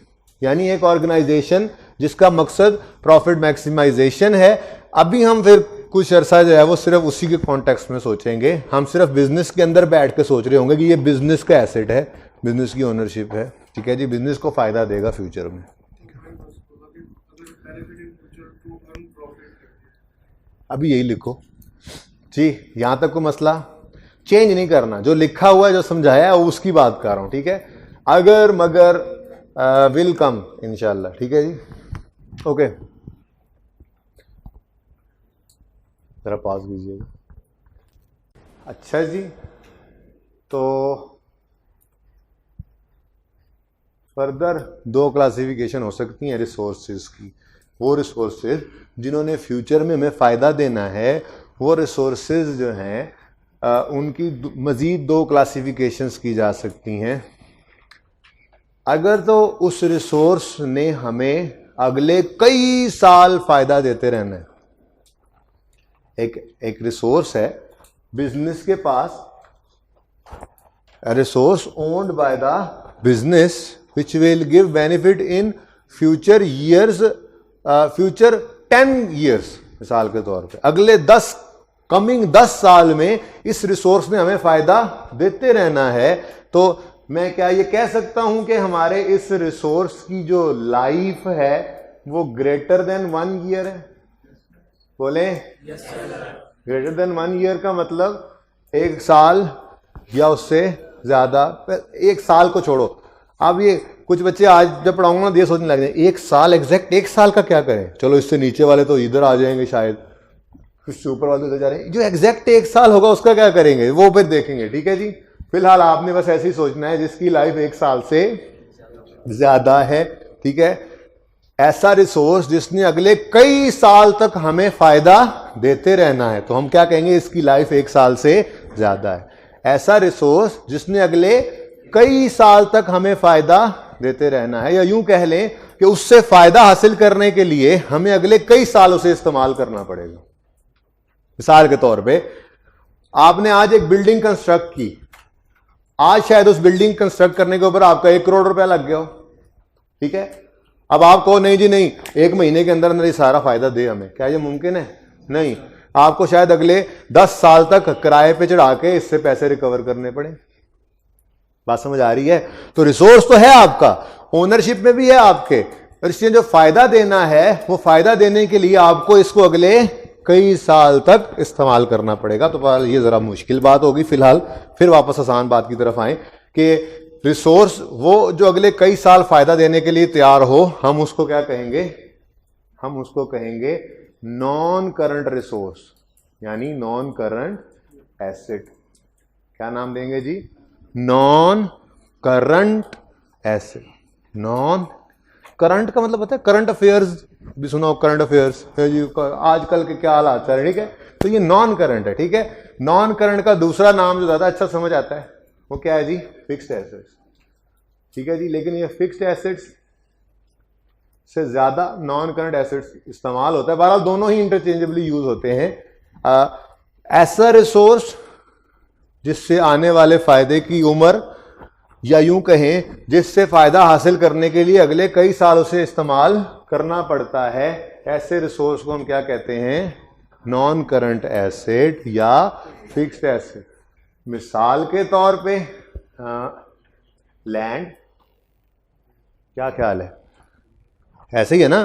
यानी एक ऑर्गेनाइजेशन जिसका मकसद प्रॉफिट मैक्सिमाइजेशन है। अभी हम फिर कुछ अरसा जो है वो सिर्फ उसी के कॉन्टेक्स्ट में सोचेंगे, हम सिर्फ बिजनेस के अंदर बैठ के सोच रहे होंगे कि ये बिजनेस का एसेट है, बिजनेस की ओनरशिप है, ठीक है जी, बिजनेस को फायदा देगा फ्यूचर में। अभी यही लिखो जी, यहां तक को मसला चेंज नहीं करना, जो लिखा हुआ है, जो समझाया है उसकी बात कर रहा हूं, ठीक है। अगर मगर विल कम इंशाल्लाह, ठीक है जी। ओके, जरा पॉज कीजिएगा। अच्छा जी, तो फर्दर दो क्लासिफिकेशन हो सकती हैं रिसोर्सेज की। वो रिसोर्सेज जिन्होंने फ्यूचर में हमें फ़ायदा देना है, वो रिसोर्सेज जो हैं उनकी मज़ीद दो क्लासिफिकेशंस की जा सकती हैं। अगर तो उस रिसोर्स ने हमें अगले कई साल फ़ायदा देते रहना है। एक रिसोर्स है बिजनेस के पास, resource owned by the business which will give benefit in future years, future 10 years, मिसाल के तौर पे अगले 10 साल में इस रिसोर्स ने हमें फायदा देते रहना है। तो मैं क्या ये कह सकता हूं कि हमारे इस रिसोर्स की जो लाइफ है वो ग्रेटर देन 1 ईयर है? बोले ग्रेटर देन 1 ईयर का मतलब 1 साल या उससे ज्यादा। 1 साल को छोड़ो, अब ये कुछ बच्चे आज जब पढ़ाऊंगा ना ये सोचने लग जाए 1 साल, एग्जैक्ट 1 साल का क्या करें, चलो इससे नीचे वाले तो इधर आ जाएंगे शायद, कुछ ऊपर वाले उधर जा रहे हैं, जो एग्जैक्ट 1 साल होगा उसका क्या करेंगे वो फिर देखेंगे, ठीक है जी। फिलहाल आपने बस ऐसे ही सोचना है जिसकी लाइफ 1 साल से ज्यादा है, ठीक है। ऐसा रिसोर्स जिसने अगले कई साल तक हमें फायदा देते रहना है, तो हम क्या कहेंगे, इसकी लाइफ 1 साल से ज्यादा है। ऐसा रिसोर्स जिसने अगले कई साल तक हमें फायदा देते रहना है, या यूं कह लें कि उससे फायदा हासिल करने के लिए हमें अगले कई साल उसे इस्तेमाल करना पड़ेगा। मिसाल के तौर पे आपने आज एक बिल्डिंग कंस्ट्रक्ट की, आज शायद उस बिल्डिंग कंस्ट्रक्ट करने के ऊपर आपका 1 करोड़ रुपया लग गया हो, ठीक है। अब आप कहो नहीं जी नहीं, 1 महीने के अंदर अंदर ये सारा फायदा दे हमें, क्या ये मुमकिन है? नहीं, आपको शायद अगले 10 साल तक किराए पे चढ़ा के इससे पैसे रिकवर करने पड़े। बात समझ आ रही है? तो रिसोर्स तो है आपका, ओनरशिप में भी है आपके, और इसलिए जो फायदा देना है वो फायदा देने के लिए आपको इसको अगले कई साल तक इस्तेमाल करना पड़ेगा। तो ये जरा मुश्किल बात होगी फिलहाल, फिर वापस आसान बात की तरफ आए कि रिसोर्स वो जो अगले कई साल फायदा देने के लिए तैयार हो, हम उसको क्या कहेंगे? हम उसको कहेंगे नॉन करंट रिसोर्स, यानी नॉन करंट एसेट। क्या नाम देंगे जी? Non current asset. Non current का मतलब पता है, करंट अफेयर्स भी सुना हो, करंट अफेयर्स जी, आजकल के क्या हालात चल रहे हैं, ठीक है। तो ये नॉन करंट है, ठीक है। नॉन करंट का दूसरा नाम जो ज्यादा अच्छा समझ आता है वो क्या है जी? फिक्स्ड एसेट्स, ठीक है जी। लेकिन ये फिक्स्ड एसेट्स से ज्यादा नॉन करंट एसेट्स इस्तेमाल होता है। बहरहाल दोनों ही इंटरचेंजेबली यूज होते हैं। ऐसा रिसोर्स जिससे आने वाले फायदे की उम्र, या यूं कहें जिससे फायदा हासिल करने के लिए अगले कई साल उसे इस्तेमाल करना पड़ता है, ऐसे रिसोर्स को हम क्या कहते हैं? नॉन करंट एसेट या फिक्स्ड एसेट। मिसाल के तौर पे लैंड, क्या ख्याल है? ऐसे ही है ना,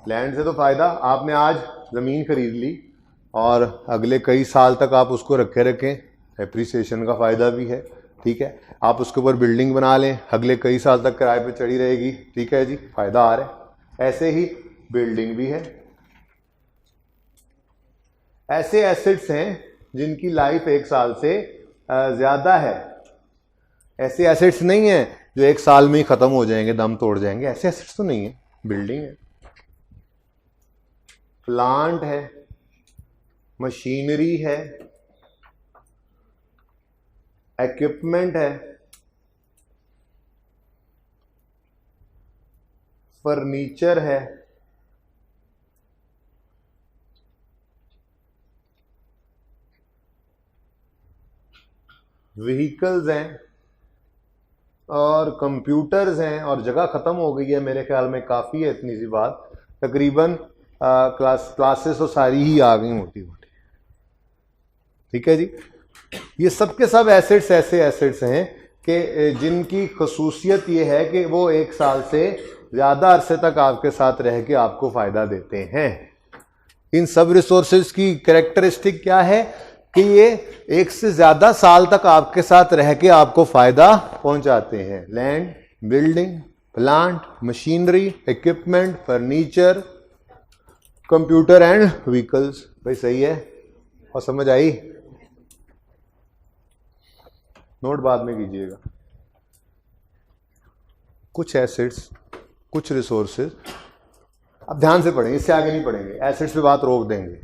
लैंड से तो फायदा, आपने आज जमीन खरीद ली और अगले कई साल तक आप उसको रखें, एप्रिसिएशन का फायदा भी है, ठीक है। आप उसके ऊपर बिल्डिंग बना लें, अगले कई साल तक किराए पे चढ़ी रहेगी, ठीक है जी, फायदा आ रहा है। ऐसे ही बिल्डिंग भी है। ऐसे एसेट्स हैं जिनकी लाइफ 1 साल से ज़्यादा है। ऐसे एसेट्स नहीं है जो 1 साल में ही ख़त्म हो जाएंगे, दम तोड़ जाएंगे, ऐसे एसेट्स तो नहीं है। बिल्डिंग है, प्लांट है, मशीनरी है, इक्विपमेंट है, फर्नीचर है, व्हीकल्स हैं और कंप्यूटर्स हैं। और जगह ख़त्म हो गई है मेरे ख्याल में, काफ़ी है इतनी सी बात, तकरीबन क्लासेस तो सारी ही आ गई मोटी मोटी। ठीक है जी, ये सब के सब एसेट्स ऐसे एसेट्स हैं कि जिनकी खसूसियत ये है कि वो 1 साल से ज़्यादा अरसे तक आपके साथ रह के आपको फ़ायदा देते हैं। इन सब रिसोर्सेज की कैरेक्टरिस्टिक क्या है कि ये 1 से ज़्यादा साल तक आपके साथ रह के आपको फ़ायदा पहुंचाते हैं। Land, building, plant, machinery, equipment, furniture, computer and vehicles. भाई सही है और समझ आई? नोट बाद में कीजिएगा। कुछ एसेट्स, कुछ रिसोर्सेज, अब ध्यान से पढ़ेंगे, इससे आगे नहीं पढ़ेंगे। एसेट्स पे बात रोक देंगे,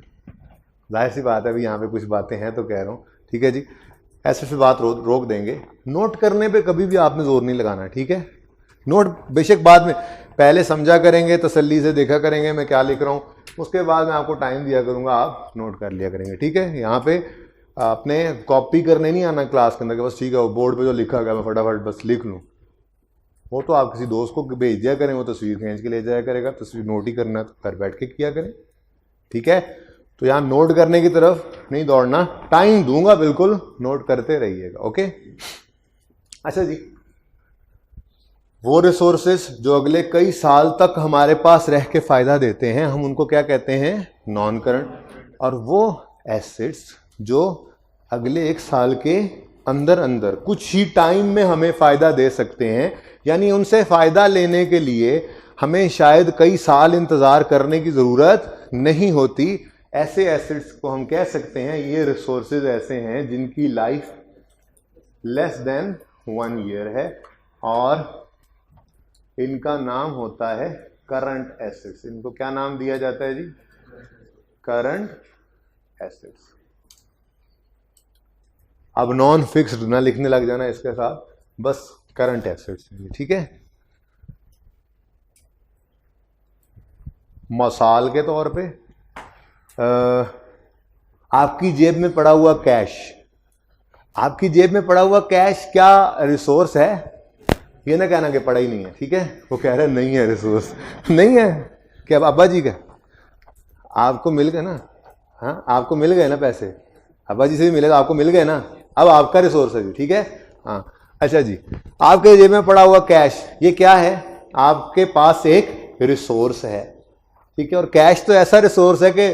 जाहिर सी बात है, अभी यहाँ पे कुछ बातें हैं तो कह रहा हूँ। ठीक है जी, एसेट्स पे बात रोक देंगे। नोट करने पे कभी भी आपने जोर नहीं लगाना, ठीक है? नोट बेशक बाद में, पहले समझा करेंगे, तसल्ली से देखा करेंगे मैं क्या लिख रहा हूँ, उसके बाद मैं आपको टाइम दिया करूँगा, आप नोट कर लिया करेंगे। ठीक है, यहाँ पे आपने कॉपी करने नहीं आना क्लास के अंदर, बस ठीक है वो बोर्ड पे जो लिखा गया मैं फटाफट बस लिख लूँ। वो तो आप किसी दोस्त को भेज दिया करें, वो तस्वीर खींच के ले जाया करेगा। तस्वीर नोट ही करना तो घर बैठ के किया करें। ठीक है, तो यहाँ नोट करने की तरफ नहीं दौड़ना, टाइम दूंगा बिल्कुल, नोट करते रहिएगा। ओके, अच्छा जी, वो रिसोर्सेज जो अगले कई साल तक हमारे पास रह के फायदा देते हैं, हम उनको क्या कहते हैं? Non current. और वो एसेट्स जो अगले 1 साल के अंदर अंदर कुछ ही टाइम में हमें फायदा दे सकते हैं, यानी उनसे फायदा लेने के लिए हमें शायद कई साल इंतजार करने की जरूरत नहीं होती, ऐसे एसेट्स को हम कह सकते हैं ये रिसोर्सेज ऐसे हैं जिनकी लाइफ लेस देन 1 ईयर है और इनका नाम होता है करंट एसेट्स। इनको क्या नाम दिया जाता है जी? Current assets. अब नॉन फिक्स्ड ना लिखने लग जाना इसके साथ, बस करंट एसेट्स। ठीक है, मिसाल के तौर पे आपकी जेब में पड़ा हुआ कैश, आपकी जेब में पड़ा हुआ कैश क्या रिसोर्स है? ये ना कहना कि पड़ा ही नहीं है। ठीक है, वो कह रहे नहीं है, रिसोर्स नहीं है। क्या अब्बा जी का आपको मिल गए ना? हाँ, आपको मिल गए ना पैसे, अब्बा जी से भी मिलेगा, आपको मिल गए ना, अब आपका रिसोर्स है जी। ठीक है, हाँ अच्छा जी, आपके जेब में पड़ा हुआ कैश ये क्या है? आपके पास एक रिसोर्स है। ठीक है, और कैश तो ऐसा रिसोर्स है कि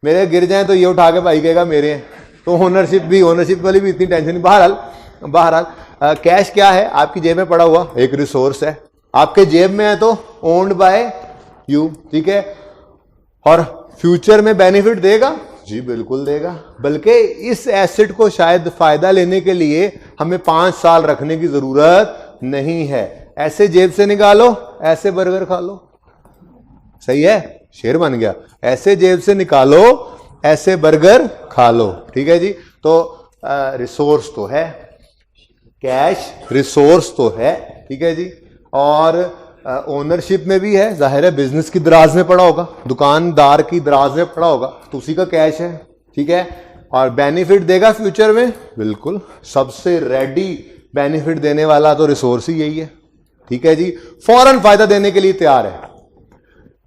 मेरे गिर जाए तो ये उठा के भाई कहेगा मेरे हैं, तो ओनरशिप वाली भी इतनी टेंशन नहीं। बहरहाल कैश क्या है? आपकी जेब में पड़ा हुआ एक रिसोर्स है, आपके जेब में है तो ओन्ड बाय यू। ठीक है, और फ्यूचर में बेनिफिट देगा जी, बिल्कुल देगा, बल्कि इस एसेट को शायद फायदा लेने के लिए हमें 5 साल रखने की जरूरत नहीं है। ऐसे जेब से निकालो, ऐसे बर्गर खा लो। सही है, शेर बन गया। ऐसे जेब से निकालो, ऐसे बर्गर खा लो। ठीक है जी, तो रिसोर्स तो है, कैश रिसोर्स तो है। ठीक है जी, और ओनरशिप में भी है, जाहिर है बिजनेस की दराज में पड़ा होगा, दुकानदार की दराज में पड़ा होगा, तो उसी का कैश है। ठीक है, और बेनिफिट देगा फ्यूचर में, बिल्कुल सबसे रेडी बेनिफिट देने वाला तो रिसोर्स ही यही है। ठीक है जी, फौरन फायदा देने के लिए तैयार है।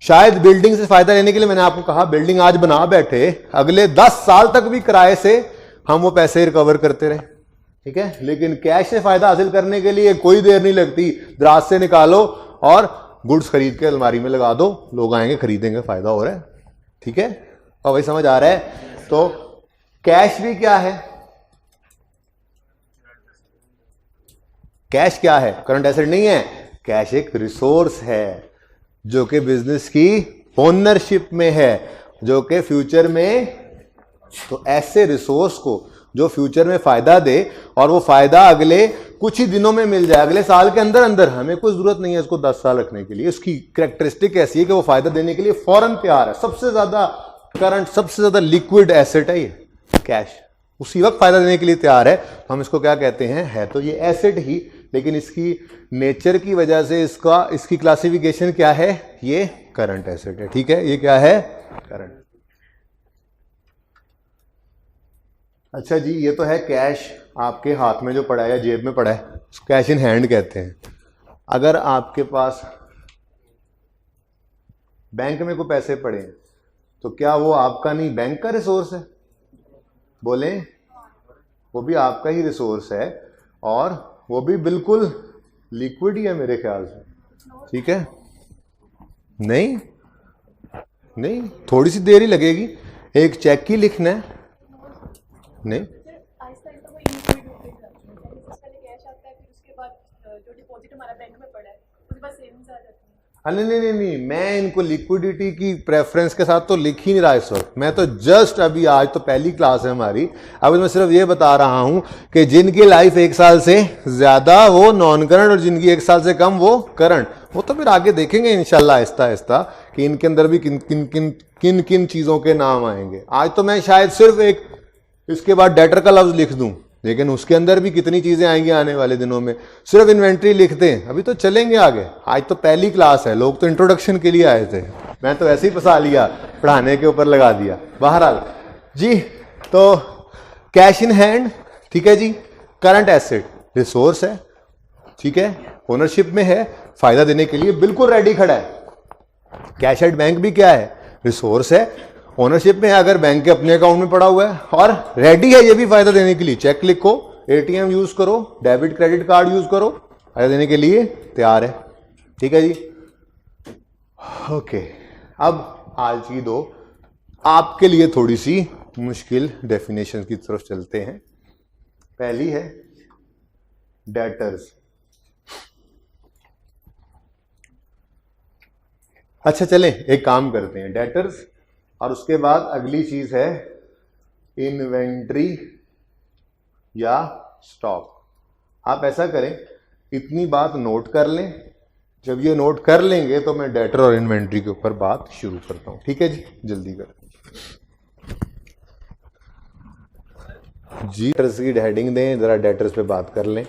शायद बिल्डिंग से फायदा लेने के लिए मैंने आपको कहा बिल्डिंग आज बना बैठे, अगले 10 साल तक भी किराए से हम वो पैसे रिकवर करते रहे। ठीक है, लेकिन कैश से फायदा हासिल करने के लिए कोई देर नहीं लगती, दराज से निकालो और गुड्स खरीद के अलमारी में लगा दो, लोग आएंगे खरीदेंगे, फायदा हो रहा है। ठीक है, और भाई समझ आ रहा है? तो कैश भी क्या है? कैश क्या है? करंट एसेट नहीं है, कैश एक रिसोर्स है जो कि बिजनेस की ओनरशिप में है, जो कि फ्यूचर में तो ऐसे रिसोर्स को जो फ्यूचर में फायदा दे और वो फायदा अगले कुछ ही दिनों में मिल जाए, अगले साल के अंदर अंदर, हमें कोई जरूरत नहीं है इसको 10 साल रखने के लिए। इसकी कैरेक्टरिस्टिक ऐसी है कि वो फायदा देने के लिए फौरन तैयार है। सबसे ज्यादा करंट, सबसे ज्यादा लिक्विड एसेट है ये कैश, उसी वक्त फायदा देने के लिए तैयार है। हम इसको क्या कहते हैं, है तो ये एसेट ही, लेकिन इसकी नेचर की वजह से इसकी क्लासिफिकेशन क्या है, ये करंट एसेट है। ठीक है, ये क्या है, करंट। अच्छा जी, ये तो है कैश आपके हाथ में जो पड़ा है या जेब में पड़ा है, कैश इन हैंड कहते हैं। अगर आपके पास बैंक में कोई पैसे पड़े हैं तो क्या वो आपका नहीं, बैंक का रिसोर्स है? बोले, वो भी आपका ही रिसोर्स है और वो भी बिल्कुल लिक्विड ही है मेरे ख्याल से। ठीक है, नहीं नहीं, थोड़ी सी देर ही लगेगी, एक चेक ही लिखना है। नहीं, नहीं, मैं इनको लिक्विडिटी की प्रेफरेंस के साथ तो लिख ही नहीं रहा इस वक्त। मैं तो जस्ट अभी, आज तो पहली क्लास है हमारी, अभी मैं सिर्फ ये बता रहा हूं कि जिनकी लाइफ 1 साल से ज्यादा वो नॉन करंट और जिनकी 1 साल से कम वो करंट, वो तो फिर आगे देखेंगे इंशाल्लाह आहिस्ता आहिस्ता कि इनके अंदर भी किन किन चीजों के नाम आएंगे। आज तो मैं शायद सिर्फ एक इसके बाद डेटर का लफ्ज लिख दूं, लेकिन उसके अंदर भी कितनी चीजें आएंगी आने वाले दिनों में। सिर्फ इन्वेंट्री लिखते हैं, अभी तो चलेंगे आगे। आज तो पहली क्लास है, लोग तो इंट्रोडक्शन के लिए आए थे, मैं तो ऐसे ही फंसा लिया, पढ़ाने के ऊपर लगा दिया। बहरहाल जी, तो कैश इन हैंड, ठीक है जी, करंट एसेट, रिसोर्स है, ठीक है, ओनरशिप में है, फायदा देने के लिए बिल्कुल रेडी खड़ा है। कैश एट बैंक भी क्या है, रिसोर्स है, ओनरशिप में है, अगर बैंक के अपने अकाउंट में पड़ा हुआ है और रेडी है ये भी फायदा देने के लिए। चेक लिखो, एटीएम यूज करो, डेबिट क्रेडिट कार्ड यूज करो, फायदा देने के लिए तैयार है। ठीक है जी, ओके। अब आज की दो आपके लिए थोड़ी सी मुश्किल डेफिनेशन की तरफ चलते हैं। पहली है डेटर्स। अच्छा चलें, एक काम करते हैं, डेटर्स और उसके बाद अगली चीज है इन्वेंट्री या स्टॉक। आप ऐसा करें, इतनी बात नोट कर लें, जब ये नोट कर लेंगे तो मैं डेटर और इन्वेंट्री के ऊपर बात शुरू करता हूं। ठीक है जी, जल्दी करें जी। डेटर्स की हेडिंग दें, जरा डेटर्स पे बात कर लें।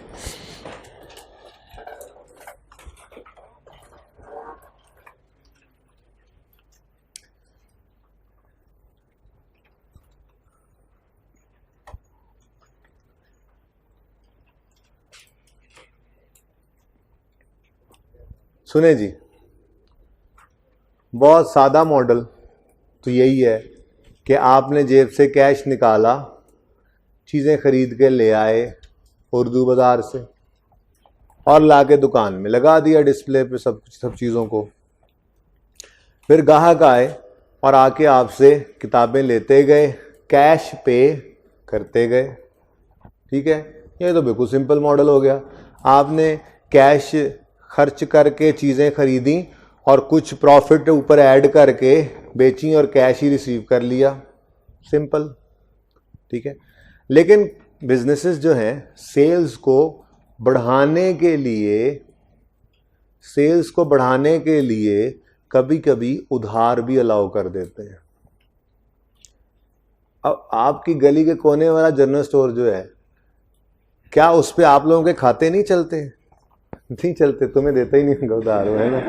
सुने जी, बहुत सादा मॉडल तो यही है कि आपने जेब से कैश निकाला, चीज़ें खरीद के ले आए उर्दू बाज़ार से और लाके दुकान में लगा दिया डिस्प्ले पे सब चीज़ों को। फिर ग्राहक आए और आके आपसे किताबें लेते गए, कैश पे करते गए। ठीक है, ये तो बिल्कुल सिंपल मॉडल हो गया। आपने कैश खर्च करके चीज़ें खरीदी और कुछ प्रॉफिट ऊपर ऐड करके बेची और कैश ही रिसीव कर लिया, सिंपल। ठीक है, लेकिन बिजनेसेस जो हैं सेल्स को बढ़ाने के लिए कभी कभी उधार भी अलाउ कर देते हैं। अब आपकी गली के कोने वाला जनरल स्टोर जो है, क्या उस पर आप लोगों के खाते नहीं चलते? नहीं चलते, तुम्हें देता ही नहीं उधार, है ना?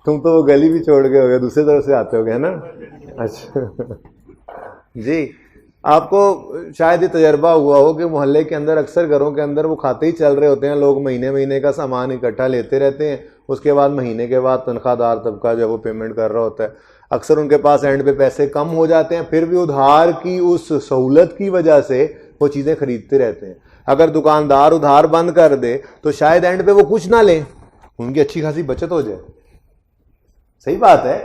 तुम तो वो गली भी छोड़ गए होगे, दूसरी तरफ से आते होगे, है ना? अच्छा जी, आपको शायद ये तजर्बा हुआ हो कि मोहल्ले के अंदर अक्सर घरों के अंदर वो खाते ही चल रहे होते हैं, लोग महीने महीने का सामान इकट्ठा लेते रहते हैं, उसके बाद महीने के बाद तनख्वाहदार तबका जो वो पेमेंट कर रहा होता है। अक्सर उनके पास एंड पे पैसे कम हो जाते हैं, फिर भी उधार की उस सहूलत की वजह से वो चीज़ें खरीदते रहते हैं। अगर दुकानदार उधार बंद कर दे तो शायद एंड पे वो कुछ ना लें, उनकी अच्छी खासी बचत हो जाए। सही बात है,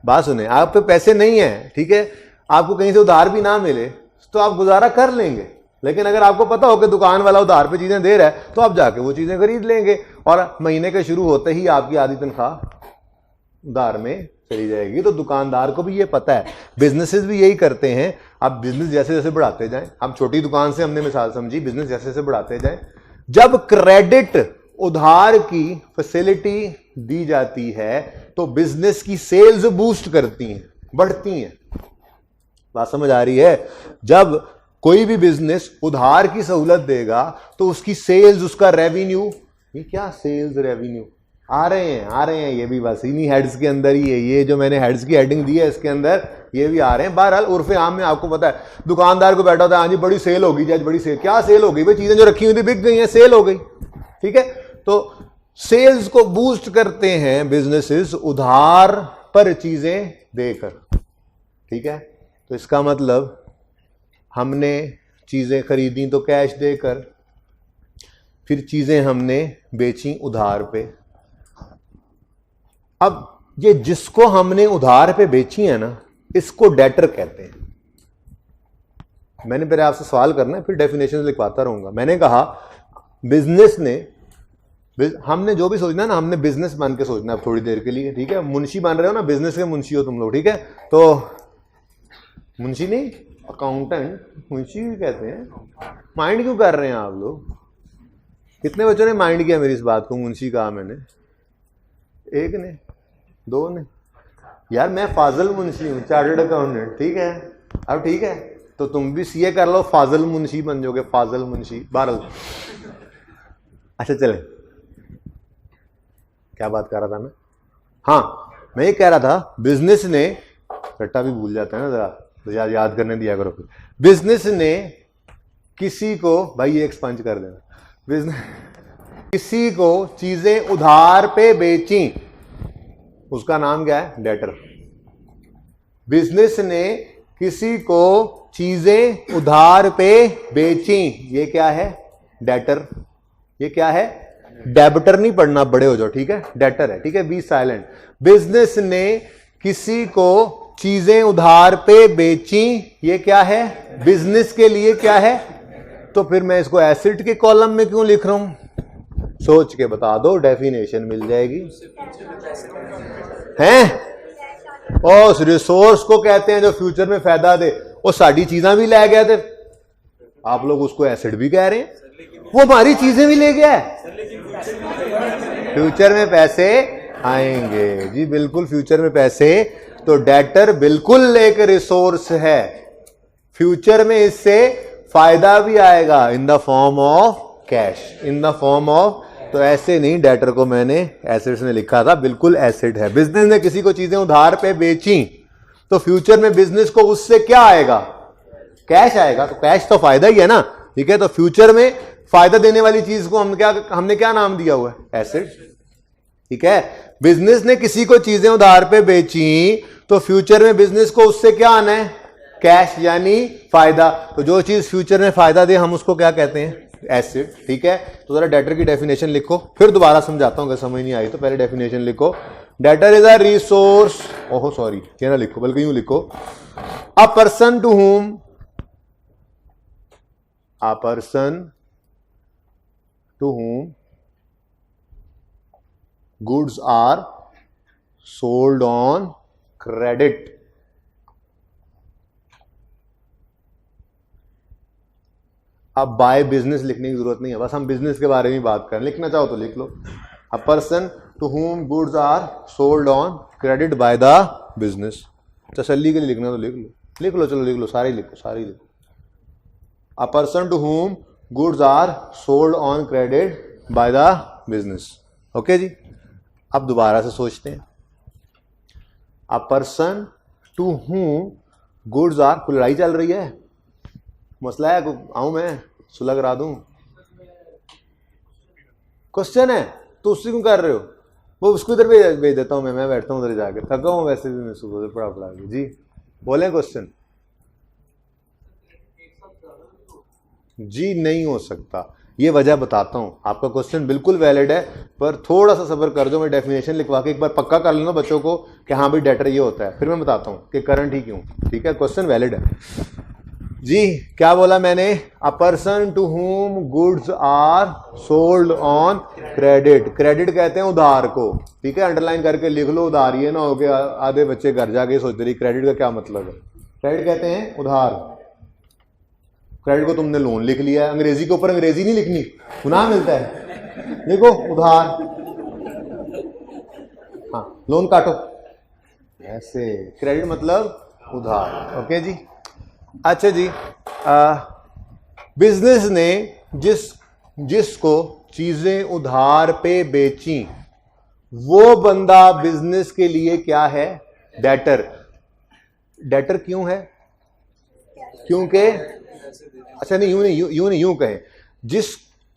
बात सुने, आप पे पैसे नहीं है, ठीक है, आपको कहीं से उधार भी ना मिले तो आप गुजारा कर लेंगे, लेकिन अगर आपको पता हो कि दुकान वाला उधार पे चीजें दे रहा है तो आप जाके वो चीजें खरीद लेंगे और महीने के शुरू होते ही आपकी आधी तनख्वाह उधार में चली जाएगी। तो दुकानदार को भी ये पता है, बिजनेसेस भी यही करते हैं। आप बिजनेस जैसे जैसे बढ़ाते जाएं, हम छोटी दुकान से हमने मिसाल समझी, बिजनेस जैसे जैसे बढ़ाते जाएं, जब क्रेडिट उधार की फैसिलिटी दी जाती है तो बिजनेस की सेल्स बूस्ट करती हैं, बढ़ती हैं। बात समझ आ रही है? जब कोई भी बिजनेस उधार की सहूलत देगा तो उसकी सेल्स, उसका रेवेन्यू, ये क्या सेल्स रेवेन्यू आ रहे हैं, ये भी बस इन्हीं हेड्स के अंदर ही है। ये जो मैंने हेड्स की हेडिंग दी है इसके अंदर ये भी आ रहे हैं। बहरहाल उर्फे आम में आपको पता है, दुकानदार को बैठा होता है, हाँ जी बड़ी सेल होगी जी, आज बड़ी सेल। क्या सेल हो गई भाई? चीजें जो रखी हुई थी बिक गई हैं, सेल हो गई। ठीक है, तो सेल्स को बूस्ट करते हैं बिजनेसेस उधार पर चीजें देकर। ठीक है, तो इसका मतलब हमने चीजें खरीदी तो कैश देकर, फिर चीजें हमने बेची उधार पे। अब ये जिसको हमने उधार पे बेची है ना, इसको डेटर कहते हैं। मैंने पहले आपसे सवाल करना है, फिर डेफिनेशन लिखवाता रहूंगा। मैंने कहा बिजनेस ने, हमने जो भी सोचना है ना, हमने बिजनेस बन के सोचना है थोड़ी देर के लिए। ठीक है, मुंशी बन रहे हो ना, बिजनेस के मुंशी हो तुम लोग। ठीक है, तो मुंशी नहीं, अकाउंटेंट, मुंशी भी कहते हैं। माइंड क्यों कर रहे हैं आप लोग? कितने बच्चों ने माइंड किया मेरी इस बात को? मुंशी कहा मैंने, एक ने, दो ने। यार मैं फाजल मुंशी हूँ, चार्टर्ड अकाउंटेंट। ठीक है, अब ठीक है, तो तुम भी सीए कर लो, फाजल मुंशी बन जाओगे, फाजल मुंशी। बहरहाल अच्छा चले, क्या बात कर रहा था मैं? हाँ, मैं ये कह रहा था बिजनेस ने, रट्टा भी भूल जाता है ना जरा, तो याद करने दिया करो। बिजनेस ने किसी को, भाई ये एक्सपंज कर देना, बिजनेस किसी को चीजें उधार पे बेची, उसका नाम क्या है? डेटर। बिजनेस ने किसी को चीजें उधार पे बेची, ये क्या है? डेटर। ये क्या है? डेबिटर नहीं पढ़ना, बड़े हो जाओ। ठीक है, डेटर है। ठीक है, बी साइलेंट। बिजनेस ने किसी को चीजें उधार पे बेची, ये क्या है? बिजनेस के लिए क्या है? तो फिर मैं इसको एसेट के कॉलम में क्यों लिख रहा हूं? सोच के बता दो, डेफिनेशन मिल जाएगी। हैं? और उस रिसोर्स को कहते हैं जो फ्यूचर में फायदा दे। वो साड़ी चीजें भी ले गया थे, आप लोग उसको एसेट भी कह रहे हैं। वो हमारी चीजें भी ले गया है, फ्यूचर में पैसे आएंगे जी, बिल्कुल फ्यूचर में पैसे। तो डेटर बिल्कुल एक रिसोर्स है, फ्यूचर में इससे फायदा भी आएगा in the form of cash, in the form of. तो ऐसे नहीं, डेटर को मैंने एसेट्स में लिखा था, बिल्कुल एसेट है। बिजनेस ने किसी को चीजें उधार पे बेची, तो फ्यूचर में बिजनेस को उससे क्या आएगा? कैश आएगा। तो कैश तो फायदा ही है ना। ठीक है, तो फ्यूचर में फायदा देने वाली चीज को हमने क्या नाम दिया हुआ है? एसेट। ठीक है, बिजनेस ने किसी को चीजें उधार पे बेची, तो फ्यूचर में बिजनेस को उससे क्या आना है? कैश, यानी फायदा। तो जो चीज फ्यूचर में फायदा दे हम उसको क्या कहते हैं? एसेट। ठीक है, तो जरा डेटर की डेफिनेशन लिखो, फिर दोबारा समझाता हूं अगर समझ नहीं आई तो। पहले डेफिनेशन लिखो, डेटर इज अ रिसोर्स, ओहो सॉरी क्या ना लिखो बल्कि यूं लिखो, a person to whom, a person to whom goods are sold on credit। अब बाय बिजनेस लिखने की जरूरत नहीं है, बस हम बिजनेस के बारे में बात करें। लिखना चाहो तो लिख लो, a person to whom goods are sold on credit by the business. तसल्ली के लिए लिखना तो लिख लो, लिख लो, चलो लिख लो, सारे लिखो, सारे लिखो। A person to whom goods are sold on credit by the business. Okay जी, अब दोबारा से सोचते हैं। A person to whom goods are, कोई लड़ाई चल रही है, मसला है, आऊं मैं सुलह करा दूं? क्वेश्चन है तो उससे क्यों कर रहे हो? वो उसको इधर भेज देता हूं, मैं बैठता हूं उधर जाकर, थका हूं वैसे भी मैं सुबह से पढ़ा पढ़ा के। जी बोले क्वेश्चन। जी नहीं हो सकता, ये वजह बताता हूं। आपका क्वेश्चन बिल्कुल वैलिड है, पर थोड़ा सा सब्र कर दो, मैं डेफिनेशन लिखवा के एक बार पक्का कर लेना बच्चों को कि हाँ भाई डेटर ये होता है, फिर मैं बताता हूं कि करंट ही क्यों। ठीक है, क्वेश्चन वैलिड है। जी क्या बोला मैंने? A person to whom goods are sold on credit. Credit कहते हैं उधार को, ठीक है, अंडरलाइन करके लिख लो उधार, ये ना हो गया आधे बच्चे घर जाके सोचते रही क्रेडिट का क्या मतलब है। क्रेडिट कहते हैं उधार। क्रेडिट को तुमने लोन लिख लिया है, अंग्रेजी के ऊपर अंग्रेजी नहीं लिखनी, गुनाह मिलता है। देखो उधार, हाँ लोन काटो, ऐसे क्रेडिट मतलब उधार। ओके जी, अच्छा जी, बिजनेस ने जिसको चीजें उधार पे बेची वो बंदा बिजनेस के लिए क्या है? डेटर। डेटर क्यों है? क्योंकि अच्छा नहीं, यूं नहीं, यूं कहें,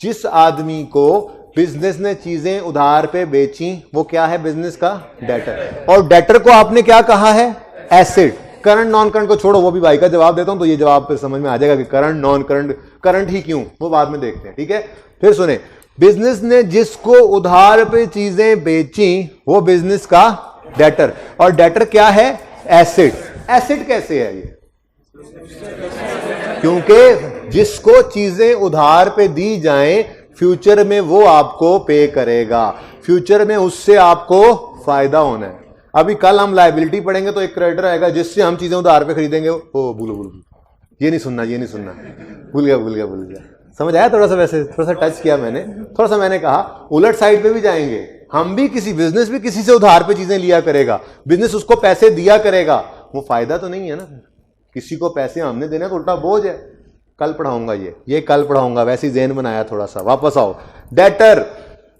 जिस आदमी को बिजनेस ने चीजें उधार पे बेची वो क्या है? बिजनेस का डेटर। और डेटर को आपने क्या कहा है? एसेट। करंट नॉन करंट को छोड़ो, वो भी भाई का जवाब देता हूं तो ये जवाब फिर समझ में आ जाएगा कि करंट नॉन करंट, करंट ही क्यों, वो बाद में देखते हैं, ठीक है। फिर सुने, बिजनेस ने जिसको उधार पे चीजें बेची वो बिजनेस का डेटर। और डेटर क्या है? एसेट। एसेट कैसे है ये? क्योंकि जिसको चीजें उधार पे दी जाएं फ्यूचर में वो आपको पे करेगा, फ्यूचर में उससे आपको फायदा होना है। अभी कल हम लायबिलिटी पढ़ेंगे तो एक क्रेडिटर आएगा जिससे हम चीजें उधार पे खरीदेंगे, ओ बोलो ये नहीं सुनना, ये नहीं सुनना, भूल गया। समझ आया? थोड़ा सा वैसे थोड़ा सा टच किया मैंने, थोड़ा सा मैंने कहा उलट साइड पे भी जाएंगे हम भी। किसी बिजनेस भी किसी से उधार पे चीजें लिया करेगा, बिजनेस उसको पैसे दिया करेगा, वो फायदा तो नहीं है ना। किसी को पैसे हमने देने तो उल्टा बोझ है। कल पढ़ाऊंगा ये कल पढ़ाऊंगा, वैसे ही ज़हन बनाया थोड़ा सा। वापस आओ, डेटर।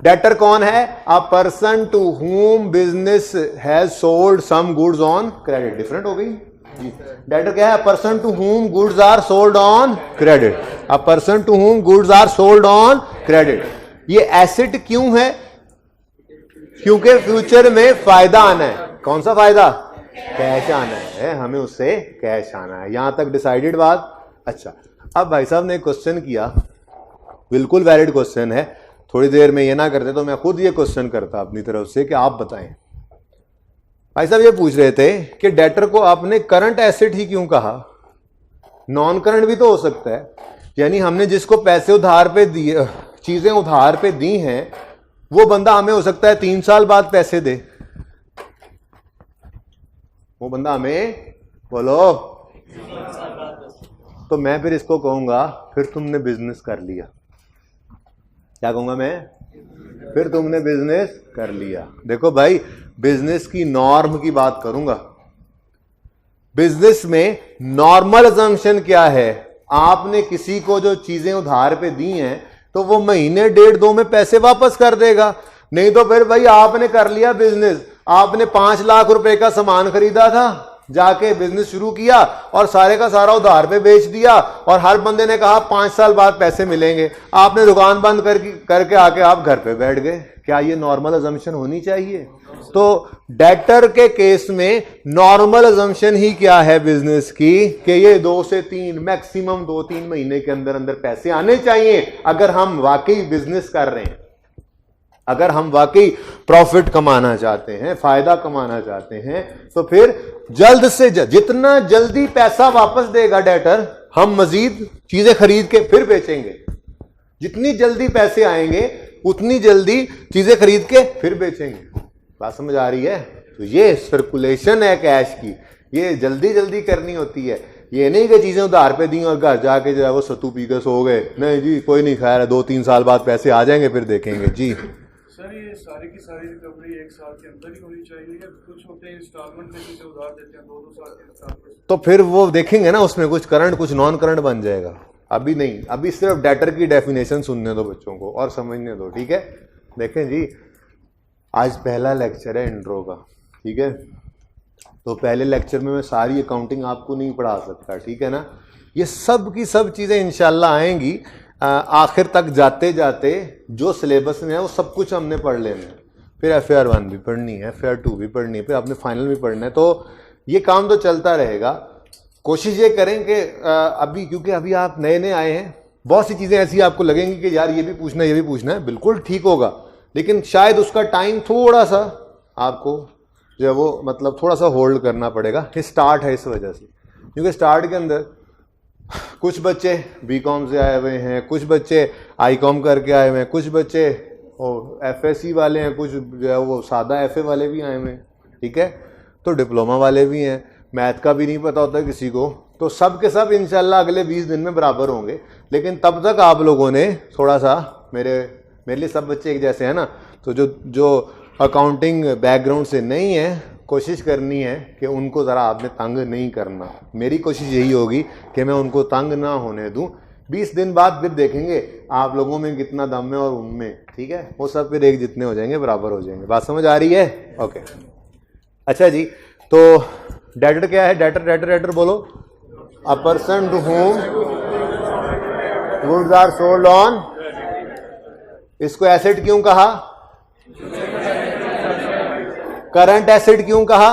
डेटर कौन है? A person to whom business has sold some goods on credit. Different हो गई। डेटर क्या है? A person to whom goods are sold on credit. A person to whom goods are sold on credit. ये asset क्यों है? क्योंकि future में फायदा आना है। कौन सा फायदा? कैश आना है, हमें उससे कैश आना है। यहां तक डिसाइडेड बात? अच्छा, अब भाई साहब ने क्वेश्चन किया, बिल्कुल वैलिड क्वेश्चन है। थोड़ी देर में ये ना करते तो मैं खुद ये क्वेश्चन करता अपनी तरफ से कि आप बताएं। भाई साहब ये पूछ रहे थे कि डेटर को आपने करंट एसेट ही क्यों कहा? नॉन करंट भी तो हो सकता है। यानी हमने जिसको पैसे उधार पे दिए, चीजें उधार पे दी हैं, वो बंदा हमें हो सकता है 3 साल बाद पैसे दे। वो बंदा हमें, बोलो, तो मैं फिर इसको कहूंगा फिर तुमने बिजनेस कर लिया। क्या कहूंगा मैं? फिर तुमने बिजनेस कर लिया। देखो भाई, बिजनेस की नॉर्म की बात करूंगा। बिजनेस में नॉर्मल असम्पशन क्या है? आपने किसी को जो चीजें उधार पे दी हैं तो वो महीने 1.5-2 में पैसे वापस कर देगा। नहीं तो फिर भाई आपने कर लिया बिजनेस, आपने 5 लाख रुपए का सामान खरीदा था, जाके बिजनेस शुरू किया और सारे का सारा उधार पे बेच दिया और हर बंदे ने कहा 5 साल बाद पैसे मिलेंगे। आपने दुकान बंद करके आके आप घर पे बैठ गए। क्या ये नॉर्मल अजम्पशन होनी चाहिए? तो डेटर के केस में नॉर्मल अजम्पशन ही क्या है बिजनेस की कि ये 2 से 3 मैक्सिमम 2-3 महीने के अंदर अंदर पैसे आने चाहिए। अगर हम वाकई बिजनेस कर रहे हैं, अगर हम वाकई प्रॉफिट कमाना चाहते हैं, फायदा कमाना चाहते हैं, तो फिर जल्द से जल्द, जितना जल्दी पैसा वापस देगा डेटर, हम मजीद चीजें खरीद के फिर बेचेंगे। जितनी जल्दी पैसे आएंगे उतनी जल्दी चीजें खरीद के फिर बेचेंगे। बात समझ आ रही है? तो ये सर्कुलेशन है कैश की, ये जल्दी जल्दी करनी होती है। ये नहीं कि चीजें उधार पे दी और घर जाके जो है वो सत्तू पी के सो गए। नहीं जी, कोई नहीं, खैर 2-3 साल बाद पैसे आ जाएंगे फिर देखेंगे जी। सर ये सारी की सारी रिकवरी 1 साल के अंदर ही होनी चाहिए या कुछ होते हैं इंस्टॉलमेंट में जिसे उधार देते हैं 2-2 साल के इंस्टॉलमेंट? तो फिर वो देखेंगे ना, उसमें कुछ करंट कुछ नॉन करंट बन जाएगा। अभी नहीं, अभी सिर्फ डेटर की डेफिनेशन सुनने दो बच्चों को और समझने दो, ठीक है। देखें जी, आज पहला लेक्चर है इंट्रो का, ठीक है। तो पहले लेक्चर में मैं सारी अकाउंटिंग आपको नहीं पढ़ा सकता, ठीक है ना। ये सब की सब चीज़ें इंशाल्लाह आएंगी। आखिर तक जाते जाते जो सिलेबस में है वो सब कुछ हमने पढ़ लेना है। फिर FAR 1 भी पढ़नी है, FAR 2 भी पढ़नी है, फिर आपने फाइनल भी पढ़ना है। तो ये काम तो चलता रहेगा। कोशिश ये करें कि अभी, क्योंकि अभी आप नए नए आए हैं, बहुत सी चीज़ें ऐसी आपको लगेंगी कि यार ये भी पूछना है, ये भी पूछना है, बिल्कुल ठीक होगा, लेकिन शायद उसका टाइम थोड़ा सा आपको जो है वो मतलब थोड़ा सा होल्ड करना पड़ेगा। ये स्टार्ट है इस वजह से, क्योंकि स्टार्ट के अंदर कुछ बच्चे बीकॉम से आए हुए हैं, कुछ बच्चे आईकॉम करके आए हुए हैं, कुछ बच्चे एफएससी वाले हैं, कुछ जो है वो सादा एफए वाले भी आए हुए हैं, ठीक है। तो डिप्लोमा वाले भी हैं, मैथ का भी नहीं पता होता किसी को, तो सब के सब इंशाल्लाह अगले 20 दिन में बराबर होंगे। लेकिन तब तक आप लोगों ने थोड़ा सा, मेरे लिए सब बच्चे एक जैसे हैं ना, तो जो अकाउंटिंग बैकग्राउंड से नहीं है, कोशिश करनी है कि उनको ज़रा आपने तंग नहीं करना। मेरी कोशिश यही होगी कि मैं उनको तंग ना होने दूं। 20 दिन बाद फिर देखेंगे आप लोगों में कितना दम है और उनमें, ठीक है, वो सब फिर एक जितने हो जाएंगे, बराबर हो जाएंगे। बात समझ आ रही है? ओके, अच्छा जी। तो डेटर क्या है? डेटर बोलो, a person to whom goods are sold on. इसको एसेट क्यों कहा? करंट एसेट क्यों कहा?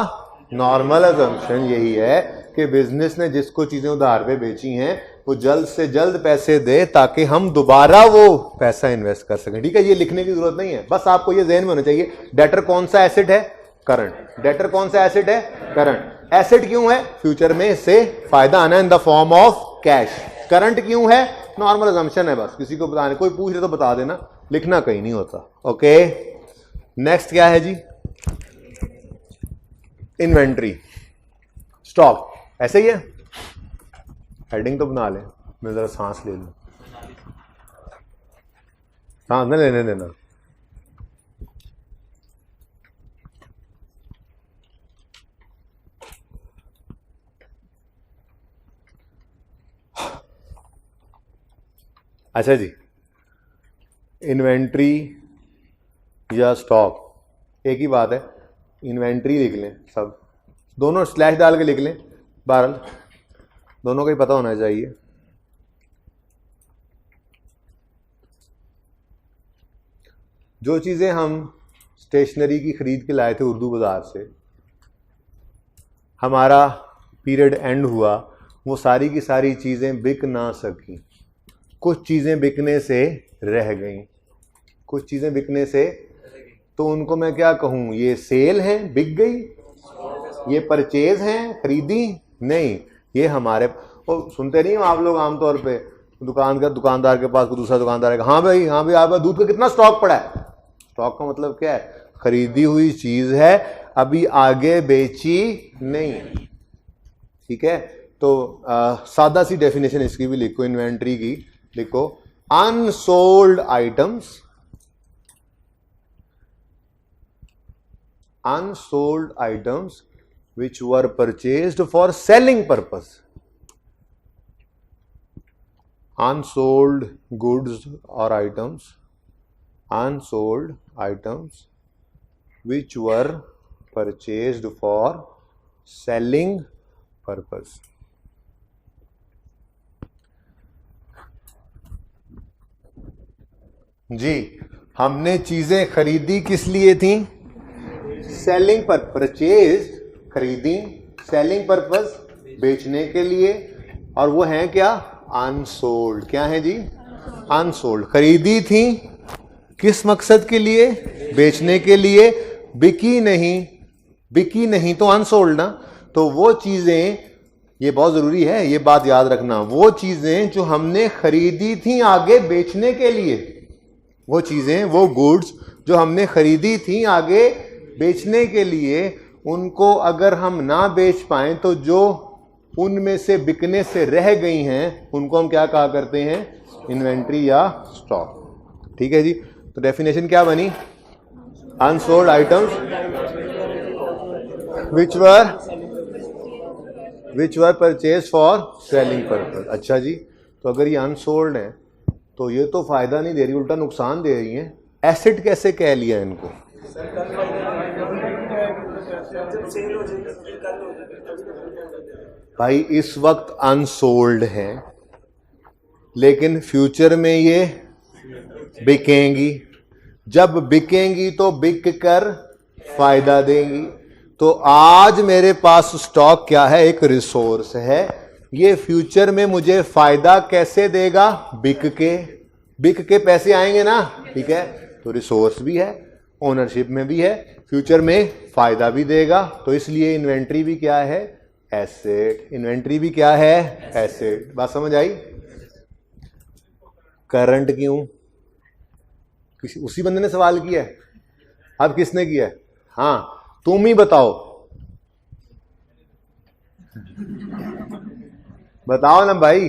नॉर्मल अजम्पशन यही है कि बिजनेस ने जिसको चीजें उधार पे बेची हैं वो जल्द से जल्द पैसे दे ताकि हम दोबारा वो पैसा इन्वेस्ट कर सकें, ठीक है। ये लिखने की जरूरत नहीं है, बस आपको ये ज़हन में होना चाहिए। डेटर कौन सा एसेट है? करंट। डेटर कौन सा एसेट है? करंट। एसेट क्यों है? फ्यूचर में इससे फायदा आना in the form of cash. Current क्यों है? नॉर्मल अजम्पशन है, बस किसी को बताने, कोई पूछ रहे तो बता देना, लिखना कहीं नहीं होता। ओके, नेक्स्ट क्या है जी? इन्वेंट्री, स्टॉक, ऐसे ही है। हेडिंग तो बना ले, मैं जरा सांस ले लूं, सांस न लेने देना। अच्छा जी, इन्वेंट्री या स्टॉक एक ही बात है। इन्वेंट्री लिख लें, सब दोनों स्लैश डाल के लिख लें, बहरहाल दोनों का ही पता होना चाहिए। जो चीज़ें हम स्टेशनरी की खरीद के लाए थे उर्दू बाज़ार से, हमारा पीरियड एंड हुआ, वो सारी की सारी चीज़ें बिक ना सकी। कुछ चीज़ें बिकने से रह गई, कुछ चीज़ें बिकने से, तो उनको मैं क्या कहूँ? ये सेल है, बिक गई। ये परचेज हैं, खरीदी नहीं। ये हमारे, और सुनते नहीं हो आप लोग आमतौर पे, दुकानदार के पास दूसरा दुकानदार है, हाँ भाई आप दूध का कितना स्टॉक पड़ा है? स्टॉक का मतलब क्या है? खरीदी हुई चीज़ है, अभी आगे बेची नहीं, ठीक है। तो सादा सी डेफिनेशन इसकी भी लिखो, इन्वेंट्री की लिखो, unsold items, unsold items which were purchased for selling purpose. Unsold goods or items, unsold items which were purchased for selling purpose. जी, हमने चीजें खरीदी किस लिए थी? सेलिंग पर, परचेज खरीदी, सेलिंग पर्पस बेचने के लिए, और वो है क्या? अनसोल्ड। क्या है जी? अनसोल्ड। खरीदी थी किस मकसद के लिए? बेचने के लिए। बिकी नहीं तो अनसोल्ड ना। तो वो चीजें, ये बहुत जरूरी है, ये बात याद रखना, वो चीजें जो हमने खरीदी थी आगे बेचने के लिए, वो चीजें, वो गुड्स जो हमने खरीदी थी आगे बेचने के लिए, उनको अगर हम ना बेच पाएं तो जो उनमें से बिकने से रह गई हैं उनको हम क्या कहा करते हैं? इन्वेंट्री या स्टॉक, ठीक है जी। तो डेफिनेशन क्या बनी? Unsold items which were purchase for selling purpose. अच्छा जी, तो अगर ये अनसोल्ड है तो ये तो फायदा नहीं दे रही, उल्टा नुकसान दे रही है। एसेट कैसे कह लिया इनको? भाई इस वक्त अनसोल्ड है, लेकिन फ्यूचर में ये बिकेंगी। जब बिकेंगी तो बिक कर फायदा देंगी। तो आज मेरे पास स्टॉक क्या है? एक रिसोर्स है। ये फ्यूचर में मुझे फायदा कैसे देगा? बिक के पैसे आएंगे ना, ठीक है। तो रिसोर्स भी है, ओनरशिप में भी है, फ्यूचर में फायदा भी देगा। तो इसलिए इन्वेंट्री भी क्या है? एसेट, इन्वेंट्री भी क्या है, एसेट। बात समझ आई? करंट क्यों? किसी उसी बंदे ने सवाल किया है। अब किसने किया है? हाँ तुम ही बताओ, बताओ ना भाई।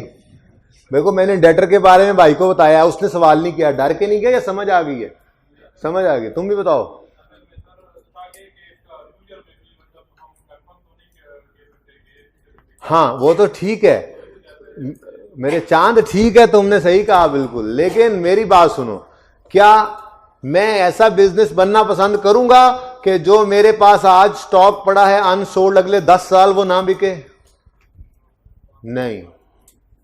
देखो मैंने डेटर के बारे में भाई को बताया, उसने सवाल नहीं किया। डर के नहीं किया या समझ आ गई है? समझ आ गई। तुम भी बताओ। हाँ वो तो ठीक है मेरे चांद, ठीक है तुमने सही कहा बिल्कुल, लेकिन मेरी बात सुनो। क्या मैं ऐसा बिजनेस बनना पसंद करूंगा कि जो मेरे पास आज स्टॉक पड़ा है अनसोल्ड, अगले 10 साल वो ना बिके? नहीं।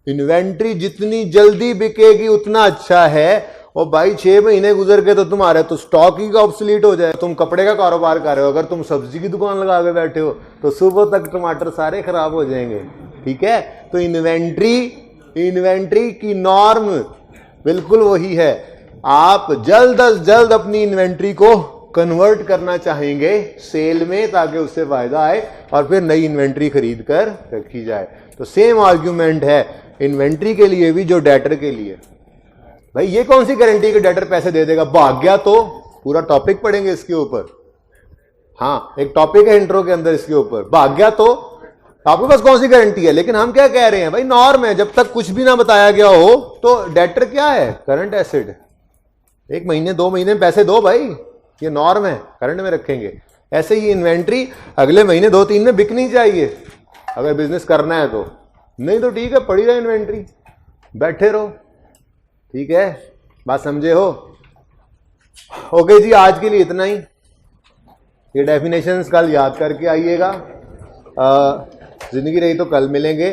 इन्वेंट्री जितनी जल्दी बिकेगी उतना अच्छा है। और भाई 6 महीने गुजर के तो तुम्हारे तो स्टॉक ही का ऑब्सोलीट हो जाए। तुम कपड़े का कारोबार कर रहे हो, अगर तुम सब्जी की दुकान लगा के बैठे हो तो सुबह तक टमाटर सारे खराब हो जाएंगे। ठीक है, तो इन्वेंट्री की नॉर्म बिल्कुल वही है। आप जल्द अज जल्द अपनी इन्वेंट्री को कन्वर्ट करना चाहेंगे सेल में, ताकि उससे फायदा आए और फिर नई इन्वेंट्री खरीद कर रखी जाए। तो सेम आर्ग्यूमेंट है इन्वेंट्री के लिए भी जो डेटर के लिए। भाई ये कौन सी गारंटी कि डेटर पैसे दे देगा? भाग गया तो पूरा टॉपिक पढ़ेंगे इसके ऊपर। हाँ एक टॉपिक है इंट्रो के अंदर इसके ऊपर। भाग गया तो आपके पास कौन सी गारंटी है? लेकिन हम क्या कह रहे हैं भाई, नॉर्म है। जब तक कुछ भी ना बताया गया हो तो डेटर क्या है? Current asset. 1 महीने 2 महीने में पैसे दो भाई, ये नॉर्म है, करंट में रखेंगे। ऐसे ही इन्वेंट्री अगले महीने 2-3 में बिकनी चाहिए अगर बिजनेस करना है तो। नहीं तो ठीक है, पड़ी रहे इन्वेंट्री, बैठे रहो। ठीक है, बात समझे हो? ओके जी, आज के लिए इतना ही। ये डेफिनेशंस कल याद करके आइएगा। जिंदगी रही तो कल मिलेंगे।